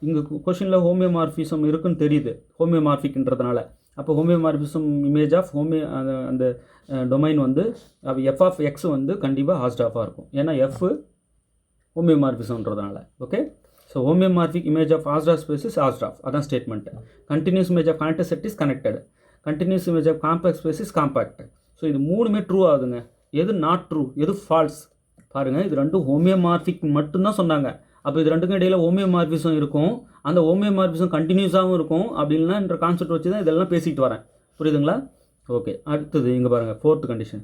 Speaker 1: இங்கே கொஷினில் ஹோமியோமார்ஃபிசம் இருக்குன்னு தெரியுது ஹோமியோமார்ஃபிக்ன்றதுனால. அப்போ ஹோமியோமார்ஃபிசம் இமேஜ் ஆஃப் அந்த டொமைன் வந்து எஃப் ஆஃப் எக்ஸ் வந்து கண்டிப்பாக ஹாஸ்டாஃபாக இருக்கும், ஏன்னா எஃப் ஹோமியோமார்ஃபிசம்ன்றதுனால, okay. So homeomorphic image of Hausdorff space is Hausdorff, அதான் statement. Continuous image of connected set is connected. Continuous image of compact space is compact. So இது மூணுமே ட்ரூ ஆகுதுங்க. எது நாட் ட்ரூ, எது ஃபால்ஸ் பாருங்கள். இது ரெண்டும் ஹோமியோமார்ஃபிக் மட்டும்தான் சொன்னாங்க. அப்போ இது ரெண்டுக்கும் இடையில் ஹோமியோமார்ஃபிசம் இருக்கும், அந்த ஹோமியோமார்ஃபிசம் கண்டினியூஸாகவும் இருக்கும். அப்படின்னா என்ற கான்செப்ட் வச்சு தான் இதெல்லாம் பேசிக்கிட்டு வரேன், புரியுதுங்களா? ஓகே, அடுத்தது இங்கே பாருங்கள், fourth condition.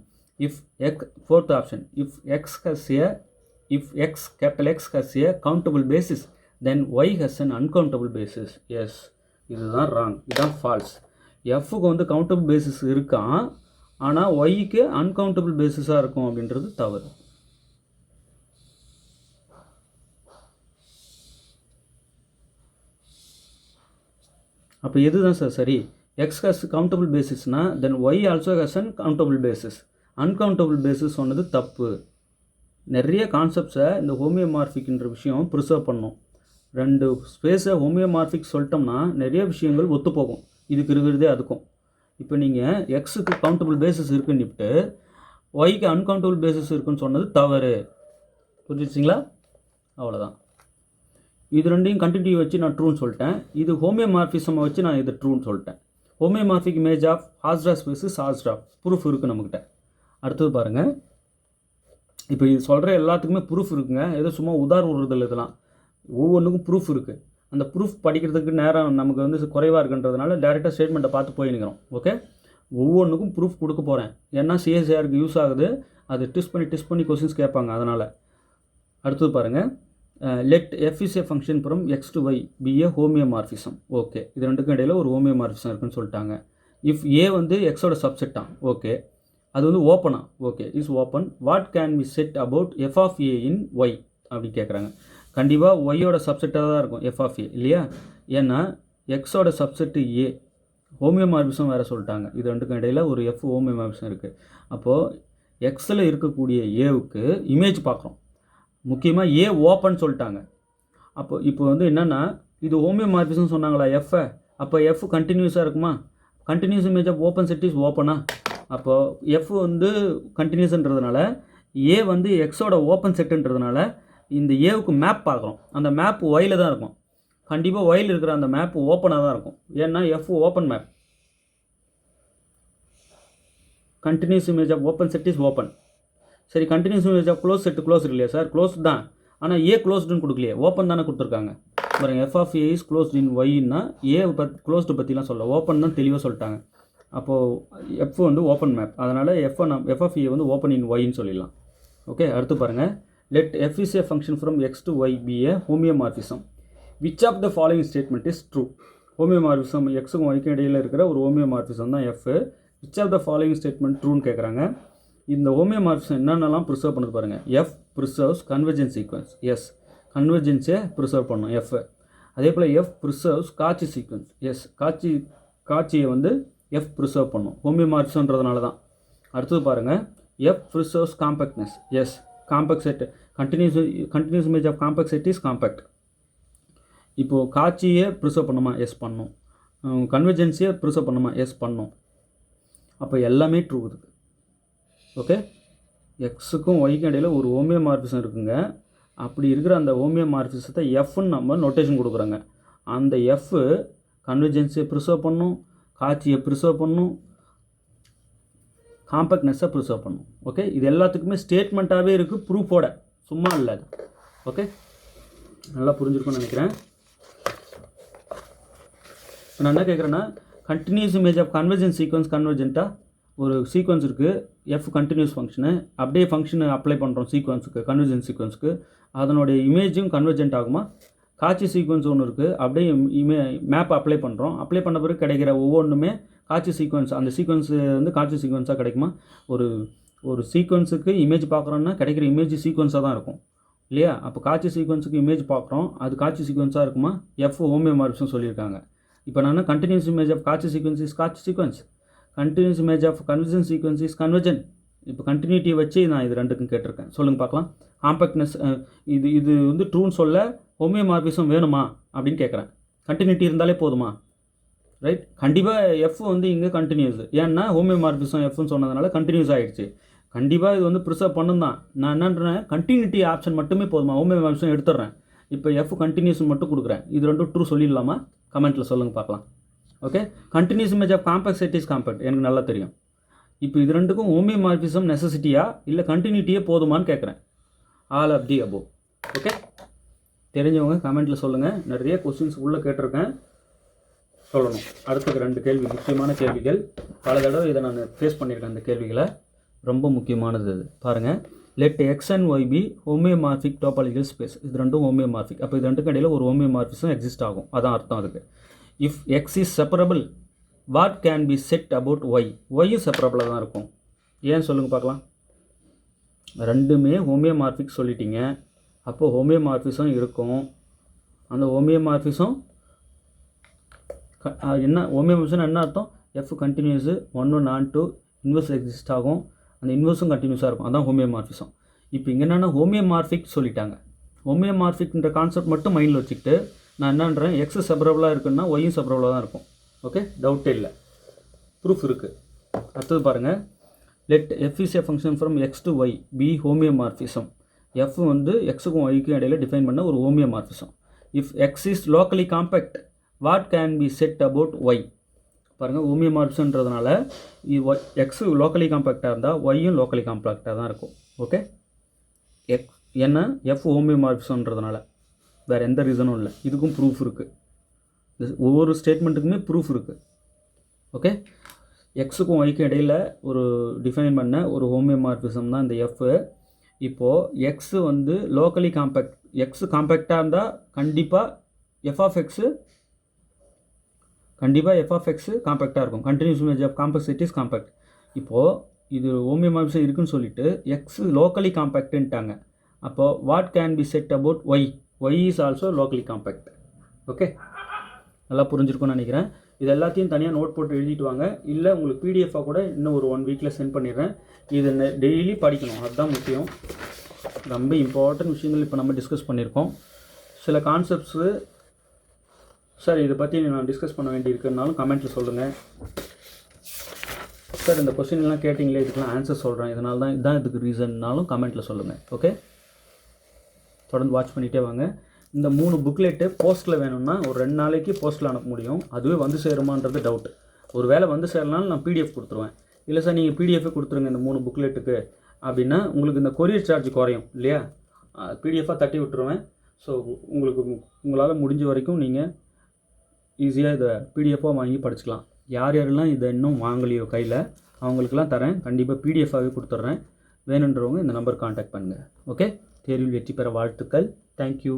Speaker 1: Fourth option, if x capital x has a countable basis then y has an uncountable basis. Yes, இதுதான் ராங், இதுதான் ஃபால்ஸ். எஃப்க்கு வந்து கவுண்டபிள் பேசிஸ் இருக்கான், ஆனால் ஒய்க்கு அன்கவுண்டபிள் பேசிஸாக இருக்கும் அப்படின்றது தவறு. அப்போ எதுதான் சார் சரி? எக்ஸ் ஹஸ் கவுண்டபிள் பேசிஸ்னால் then Y also has uncountable basis. Uncountable basis சொன்னது தப்பு. நிறைய கான்செப்ட்ஸை இந்த ஹோமியோமார்ஃபிக்ன்ற விஷயம் ப்ரிசர்வ் பண்ணோம். ரெண்டு ஸ்பேஸை ஹோமியோமார்ஃபிக் சொல்லிட்டோம்னா நிறைய விஷயங்கள் ஒத்து போகும். இதுக்கு இருக்கிறதே அதுக்கும். இப்போ நீங்கள் எக்ஸுக்கு கவுண்டபிள் பேசிஸ் இருக்குன்னுட்டு ஒய்க்கு அன்கவுண்டபிள் பேசிஸ் இருக்குன்னு சொன்னது தவறு, புரிஞ்சிச்சிங்களா? அவ்வளோதான். இது ரெண்டையும் கண்டினியூ வச்சு நான் ட்ரூன்னு சொல்லிட்டேன். இது ஹோமியோமார்ஃபிசமை வச்சு நான் இது ட்ரூன்னு சொல்லிட்டேன். Homeomorphic image of Hausdorff space is Hausdorff, proof இருக்குது நம்மக்கிட்ட. அடுத்தது பாருங்கள், இப்போ இது சொல்கிற எல்லாத்துக்குமே ப்ரூஃப் இருக்குங்க. ஏதோ சும்மா உதாரணம் விடுறதில்ல, இதெல்லாம் ஒவ்வொன்றுக்கும் ப்ரூஃப் இருக்குது. அந்த ப்ரூஃப் படிக்கிறதுக்கு நேரம் நமக்கு வந்து குறைவாக இருக்குன்றதுனால டேரெக்டாக ஸ்டேட்மெண்ட்டை பார்த்து போயினுக்கிறோம், ஓகே. ஒவ்வொன்றுக்கும் ப்ரூஃப் கொடுக்க போகிறேன், ஏன்னா சிஎஸ்ஆருக்கு யூஸ் ஆகுது. அது டெஸ்ட் பண்ணி கொஸ்டின்ஸ் கேட்பாங்க, அதனால். அடுத்தது பாருங்கள், let F is a function from X to Y be a homeomorphism, okay. இது ரெண்டுக்கும் இடையில் ஒரு ஹோமியோமார்ஃபிசம் இருக்குன்னு சொல்லிட்டாங்க. இஃப் ஏ வந்து எக்ஸோட சப்செட்டாக, ஓகே. அது வந்து ஓப்பனா, okay, is open. What can we set about f of a in y அப்படி கேட்குறாங்க. கண்டிப்பாக ஒய்யோட சப்செட்டாக தான் இருக்கும் எஃப் ஆஃப் ஏ, இல்லையா? ஏன்னா எக்ஸோட சப்செட்டு ஏ, ஹோமியோமார்ஃபிசம் வேறு சொல்லிட்டாங்க. இது ரெண்டுக்கும் இடையில் ஒரு எஃப் ஹோமியோமார்ஃபிசம் இருக்குது. அப்போது எக்ஸில் இருக்கக்கூடிய ஏவுக்கு இமேஜ் பார்க்குறோம். முக்கியமாக ஏ ஓப்பன் சொல்லிட்டாங்க. இப்போ வந்து என்னென்னா இது ஹோமியோமார்ஃபிசம் சொன்னாங்களா எஃப்ஐ, அப்போ எஃப் கண்டினியூஸாக இருக்குமா? Continuous image of open set is ஓப்பனா? அப்போது எஃப் வந்து கண்டினியூஸ்ன்றதுனால ஏ வந்து எக்ஸோட ஓப்பன் செட்டுன்றதுனால இந்த ஏவுக்கு மேப் பார்க்குறோம். அந்த மேப் ஒயில் தான் இருக்கும். கண்டிப்பாக ஒயில் இருக்கிற அந்த மேப் ஓப்பனாக தான் இருக்கும், ஏன்னா F open map. Continuous image of open set is open. சரி, continuous image of close set close இல்லையா சார்? க்ளோஸ் தான், ஆனால் ஏ க்ளோஸ்டுன்னு கொடுக்கலையே, ஓப்பன் தானே கொடுத்துருக்காங்க. பாருங்கள், F of A is closed in ஒய்னா ஏ க்ளோஸ்டு பற்றிலாம் சொல்ல, ஓப்பன் தான் தெளிவாக சொல்லிட்டாங்க. அப்போது எஃப் வந்து ஓப்பன் மேப், அதனால் எஃப் ஆஃப் ஏ வந்து ஓப்பன் இன் ஒய்ன்னு சொல்லிடலாம், ஓகே. அடுத்து பாருங்கள், let F is a function from X to Y be a homeomorphism. Which of the following statement is true? Homeomorphism எக்ஸுக்கும் ஒய்க்கும் இடையில் இருக்கிற ஒரு ஹோமியோமார்ஃபிசம் தான் F. Which of the following statement ட்ரூன்னு கேட்குறாங்க. இந்த ஹோமியோமார்ஃபிசம் என்னென்னலாம் ப்ரிசர்வ் பண்ணுது பாருங்கள். F preserves convergence sequence. Yes, கன்வர்ஜென்ஸை ப்ரிசர்வ் பண்ணும் எஃப். அதே போல் F preserves Cauchy sequence. Yes, காட்சியை வந்து எஃப் ப்ரிசர்வ் பண்ணும் ஹோமியோமார்ஃபிசம்ன்றதுனால தான். அடுத்தது பாருங்கள், F preserves compactness. Yes, compact set continuous image of compact set is compact. இப்போது காட்சியை ப்ரிசர்வ் பண்ணுமா? எஸ் பண்ணும். கன்வர்ஜென்ஸியை ப்ரிசர்வ் பண்ணுமா? எஸ் பண்ணும். அப்போ எல்லாமே ட்ரூ இருக்குது. ஓகே, எக்ஸுக்கும் ஒய்க்கும் இடையில் ஒரு ஹோமியோமார்ஃபிசம் இருக்குங்க. அப்படி இருக்கிற அந்த ஹோமியோமார்ஃபிசத்தை எஃப்னு நம்ம நோட்டேஷன் கொடுக்குறாங்க. அந்த எஃப் கன்வர்ஜென்ஸியை ப்ரிசர்வ் பண்ணும், காட்சியை ப்ரிசர்வ் பண்ணும், காம்பேக்ட்னஸை ப்ரிசர்வ் பண்ணும். ஓகே, இது எல்லாத்துக்குமே ஸ்டேட்மெண்ட்டாகவே இருக்குது, ப்ரூஃபோட, சும்மா இல்லை அது. ஓகே, நல்லா புரிஞ்சிருக்கும்னு நினைக்கிறேன். நான் என்ன கேட்குறேன்னா, continuous image of convergence sequence கன்வர்ஜென்ட்டாக ஒரு சீக்வன்ஸ் இருக்குது, எஃப் கண்டினியூஸ் ஃபங்க்ஷனு, அப்படியே ஃபங்க்ஷனை அப்ளை பண்ணுறோம் சீக்வன்ஸுக்கு, கன்வர்ஜென்ஸ் சீக்வன்ஸுக்கு, அதனுடைய இமேஜும் கன்வர்ஜென்ட் ஆகுமா? காட்சி சீக்வன்ஸ் ஒன்று இருக்குது, அப்படியே மேப் அப்ளை பண்ணுறோம், அப்ளை பண்ண பிறகு கிடைக்கிற ஒவ்வொன்றுமே காட்சி சீக்வன்ஸ், அந்த சீக்வன்ஸ் வந்து காட்சி சீக்வன்ஸாக கிடைக்குமா? ஒரு சீக்வன்ஸுக்கு இமேஜ் பார்க்குறோன்னா கிடைக்கிற இமேஜ் சீக்வன்ஸாக தான் இருக்கும் இல்லையா? அப்போ காட்சி சீக்வன்ஸுக்கு இமேஜ் பார்க்குறோம், அது காட்சி சீக்வன்ஸாக இருக்குமா? எஃப் ஹோமியோமார்ஃபிசம் சொல்லியிருக்காங்க. இப்போ நான் continuous image of Cauchy sequence is Cauchy sequence, continuous image of convergence sequence is convergent. இப்போ கண்டினியூட்டியை வச்சு நான் இது ரெண்டுக்கும் கேட்டிருக்கேன். சொல்லுங்கள் பார்க்கலாம். காம்பேக்ட்னஸ் இது வந்து ட்ரூன்னு சொல்ல ஹோமியோமார்ஃபிசம் வேணுமா அப்படின்னு கேட்குறேன். கண்டினியூட்டி இருந்தாலே போதுமா? ரைட், கண்டிப்பாக எஃப் வந்து இங்கே கண்டினியூஸ், ஏன்னா ஹோமியோமார்ஃபிசம் எஃப்னு சொன்னதுனால கண்டினியூஸ் ஆகிடுச்சு. கண்டிப்பாக இது வந்து ப்ரிசர்வ் பண்ணும் தான். நான் என்னன்றேன், கண்டினியூட்டி ஆப்ஷன் மட்டுமே போதுமா? ஹோமியோமார்ஃபிசம் எடுத்துடுறேன், இப்போ எஃப் கண்டினியூஸ் மட்டும் கொடுக்குறேன். இது ரெண்டும் ட்ரூ சொல்லிடலாமா? கமெண்ட்டில் சொல்லுங்கள் பார்க்கலாம். Okay, continuous image of compact set is compact, எனக்கு நல்லா தெரியும். இப்போ இது ரெண்டுக்கும் ஹோமியோமார்ஃபிசம் நெசசிட்டியா இல்லை கண்டினியூட்டியே போதுமான்னு கேட்குறேன். All of the above. Okay, தெரிஞ்சவங்க கமெண்ட்டில் சொல்லுங்கள். நிறைய கொஸ்டின்ஸ் உள்ளே கேட்டிருக்கேன், சொல்லணும். அடுத்த 2 கேள்வி, முக்கியமான கேள்விகள். பல தடவை இதை நான் ஃபேஸ் பண்ணியிருக்கேன். அந்த கேள்விகளை ரொம்ப முக்கியமானது அது பாருங்கள். Let X and Y be homeomorphic topological space. இது ரெண்டும் ஹோமியோமார்ஃபிக். அப்போ இது ரெண்டுக்கும் இடையில் ஒரு ஹோமியோமார்ஃபிசம் எக்ஸிஸ்ட் ஆகும், அதான் அர்த்தம் அதுக்கு. If X is separable, what can be set about Y? ஒய்யும் செப்பரபிளாக தான் இருக்கும். ஏன் சொல்லுங்கள் பார்க்கலாம். ரெண்டுமே ஹோமியோமார்ஃபிக் சொல்லிட்டீங்க, அப்போது ஹோமியோமார்ஃபிசம் இருக்கும். அந்த ஹோமியோமார்ஃபிசம் என்ன? ஹோமியோமார்ஃபிசம் என்ன அர்த்தம்? F continuous, 1 1 and 2 inverse exist ஆகும், அந்த இன்வெர்ஸும் கண்டினியூஸாக இருக்கும், அதான் ஹோமியோமார்ஃபிசம். இப்போ இங்கே என்னென்னா ஹோமியோமார்ஃபிக் சொல்லிட்டாங்க. ஹோமியோமார்ஃபிக்ன்ற கான்செப்ட் மட்டும் மைண்டில் வச்சுக்கிட்டு நான் என்னன்றேன், எக்ஸ் செப்பரபிளாக இருக்குன்னா ஒய்யும் செப்பரபிளாக தான் இருக்கும். ஓகே, டவுட்டே இல்லை, ப்ரூஃப் இருக்குது. அடுத்தது பாருங்கள். Let F is a function from X to Y be homeomorphism. F வந்து எக்ஸுக்கும் ஒய்க்கும் இடையில் டிஃபைன் பண்ண ஒரு homeomorphism. If X is locally compact, what can be set about Y? பாருங்கள், ஹோமியோமார்ஃபிசம்ன்றதுனால எக்ஸு லோக்கலி காம்பேக்டாக இருந்தால் ஒய்யும் லோக்கலி காம்பேக்டாக தான் இருக்கும். ஓகே, என்ன எஃப் ஹோமியோமார்ஃபிசம்ன்றதுனால, வேறு எந்த ரீசனும் இல்லை. இதுக்கும் ப்ரூஃப் இருக்குது, ஒவ்வொரு ஸ்டேட்மெண்ட்டுக்குமே ப்ரூஃப் இருக்குது. ஓகே, எக்ஸுக்கும் ஒய்க்கும் இடையில் ஒரு டிஃபைன் பண்ண ஒரு ஹோமியோமார்ஃபிசம் தான் இந்த எஃப். இப்போது எக்ஸு வந்து லோக்கலி காம்பேக்ட், எக்ஸு காம்பேக்டாக இருந்தால் கண்டிப்பாக எஃப் ஆஃப் எக்ஸு காம்பேக்டாக இருக்கும். Continuous image of compact set is compact. இப்போது இது ஹோமியோமார்ஃபிசம் இருக்குன்னு சொல்லிட்டு எக்ஸு லோக்கலி காம்பேக்ட்டுன்ட்டாங்க. அப்போது what can be set about y? Y is also locally compact. Okay, நல்லா புரிஞ்சிருக்கும்னு நினைக்கிறேன். இது எல்லாத்தையும் தனியாக நோட் போட்டு எழுதிட்டு வாங்க, இல்லை உங்களுக்கு பிடிஎஃபாக கூட இன்னும் ஒரு 1 வீக்கில் சென்ட் பண்ணிடுறேன். இது டெய்லி படிக்கணும், அதுதான் முக்கியம். ரொம்ப இம்பார்ட்டன்ட் விஷயங்கள் இப்போ நம்ம டிஸ்கஸ் பண்ணியிருக்கோம். சில கான்செப்ட்ஸு சார் இதை பற்றி நான் டிஸ்கஸ் பண்ண வேண்டியிருக்குனாலும் கமெண்ட்டில் சொல்லுங்கள். சார் இந்த கொஸ்டின்லாம் கேட்டிங்களே, இதுக்கெலாம் ஆன்சர் சொல்கிறேன், இதனால தான் இதுதான் இதுக்கு ரீசன்னாலும் கமெண்ட்டில் சொல்லுங்கள். ஓகே, தொடர்ந்து வாட்ச் பண்ணிகிட்டே வாங்க. இந்த 3 புக்லெட்டு போஸ்ட்டில் வேணும்னா ஒரு 2 நாளைக்கு போஸ்ட்டில் அனுப்ப முடியும். அதுவே வந்து சேருமான்றது டவுட். ஒரு வேளை வந்து சேரனாலும் நான் பிடிஎஃப் கொடுத்துருவேன். இல்லை சார் நீங்கள் பிடிஎஃபே கொடுத்துருங்க இந்த 3 புக்லெட்டுக்கு அப்படின்னா உங்களுக்கு இந்த கொரியர் சார்ஜ் குறையும் இல்லையா? பிடிஎஃபாக தட்டி விட்டுருவேன். ஸோ உங்களால் முடிஞ்ச வரைக்கும் நீங்கள் ஈஸியாக இதை பிடிஎஃபாக வாங்கி படிச்சுக்கலாம். யார் யாரெல்லாம் இதை இன்னும் வாங்கலையோ கையில் அவங்களுக்கெல்லாம் தரேன். கண்டிப்பாக பிடிஎஃபாகவே கொடுத்துட்றேன். வேணுன்றவங்க இந்த நம்பர் கான்டாக்ட் பண்ணுங்கள். ஓகே, தேர்வில் வெற்றி பெற வாழ்த்துக்கள். தேங்க்யூ.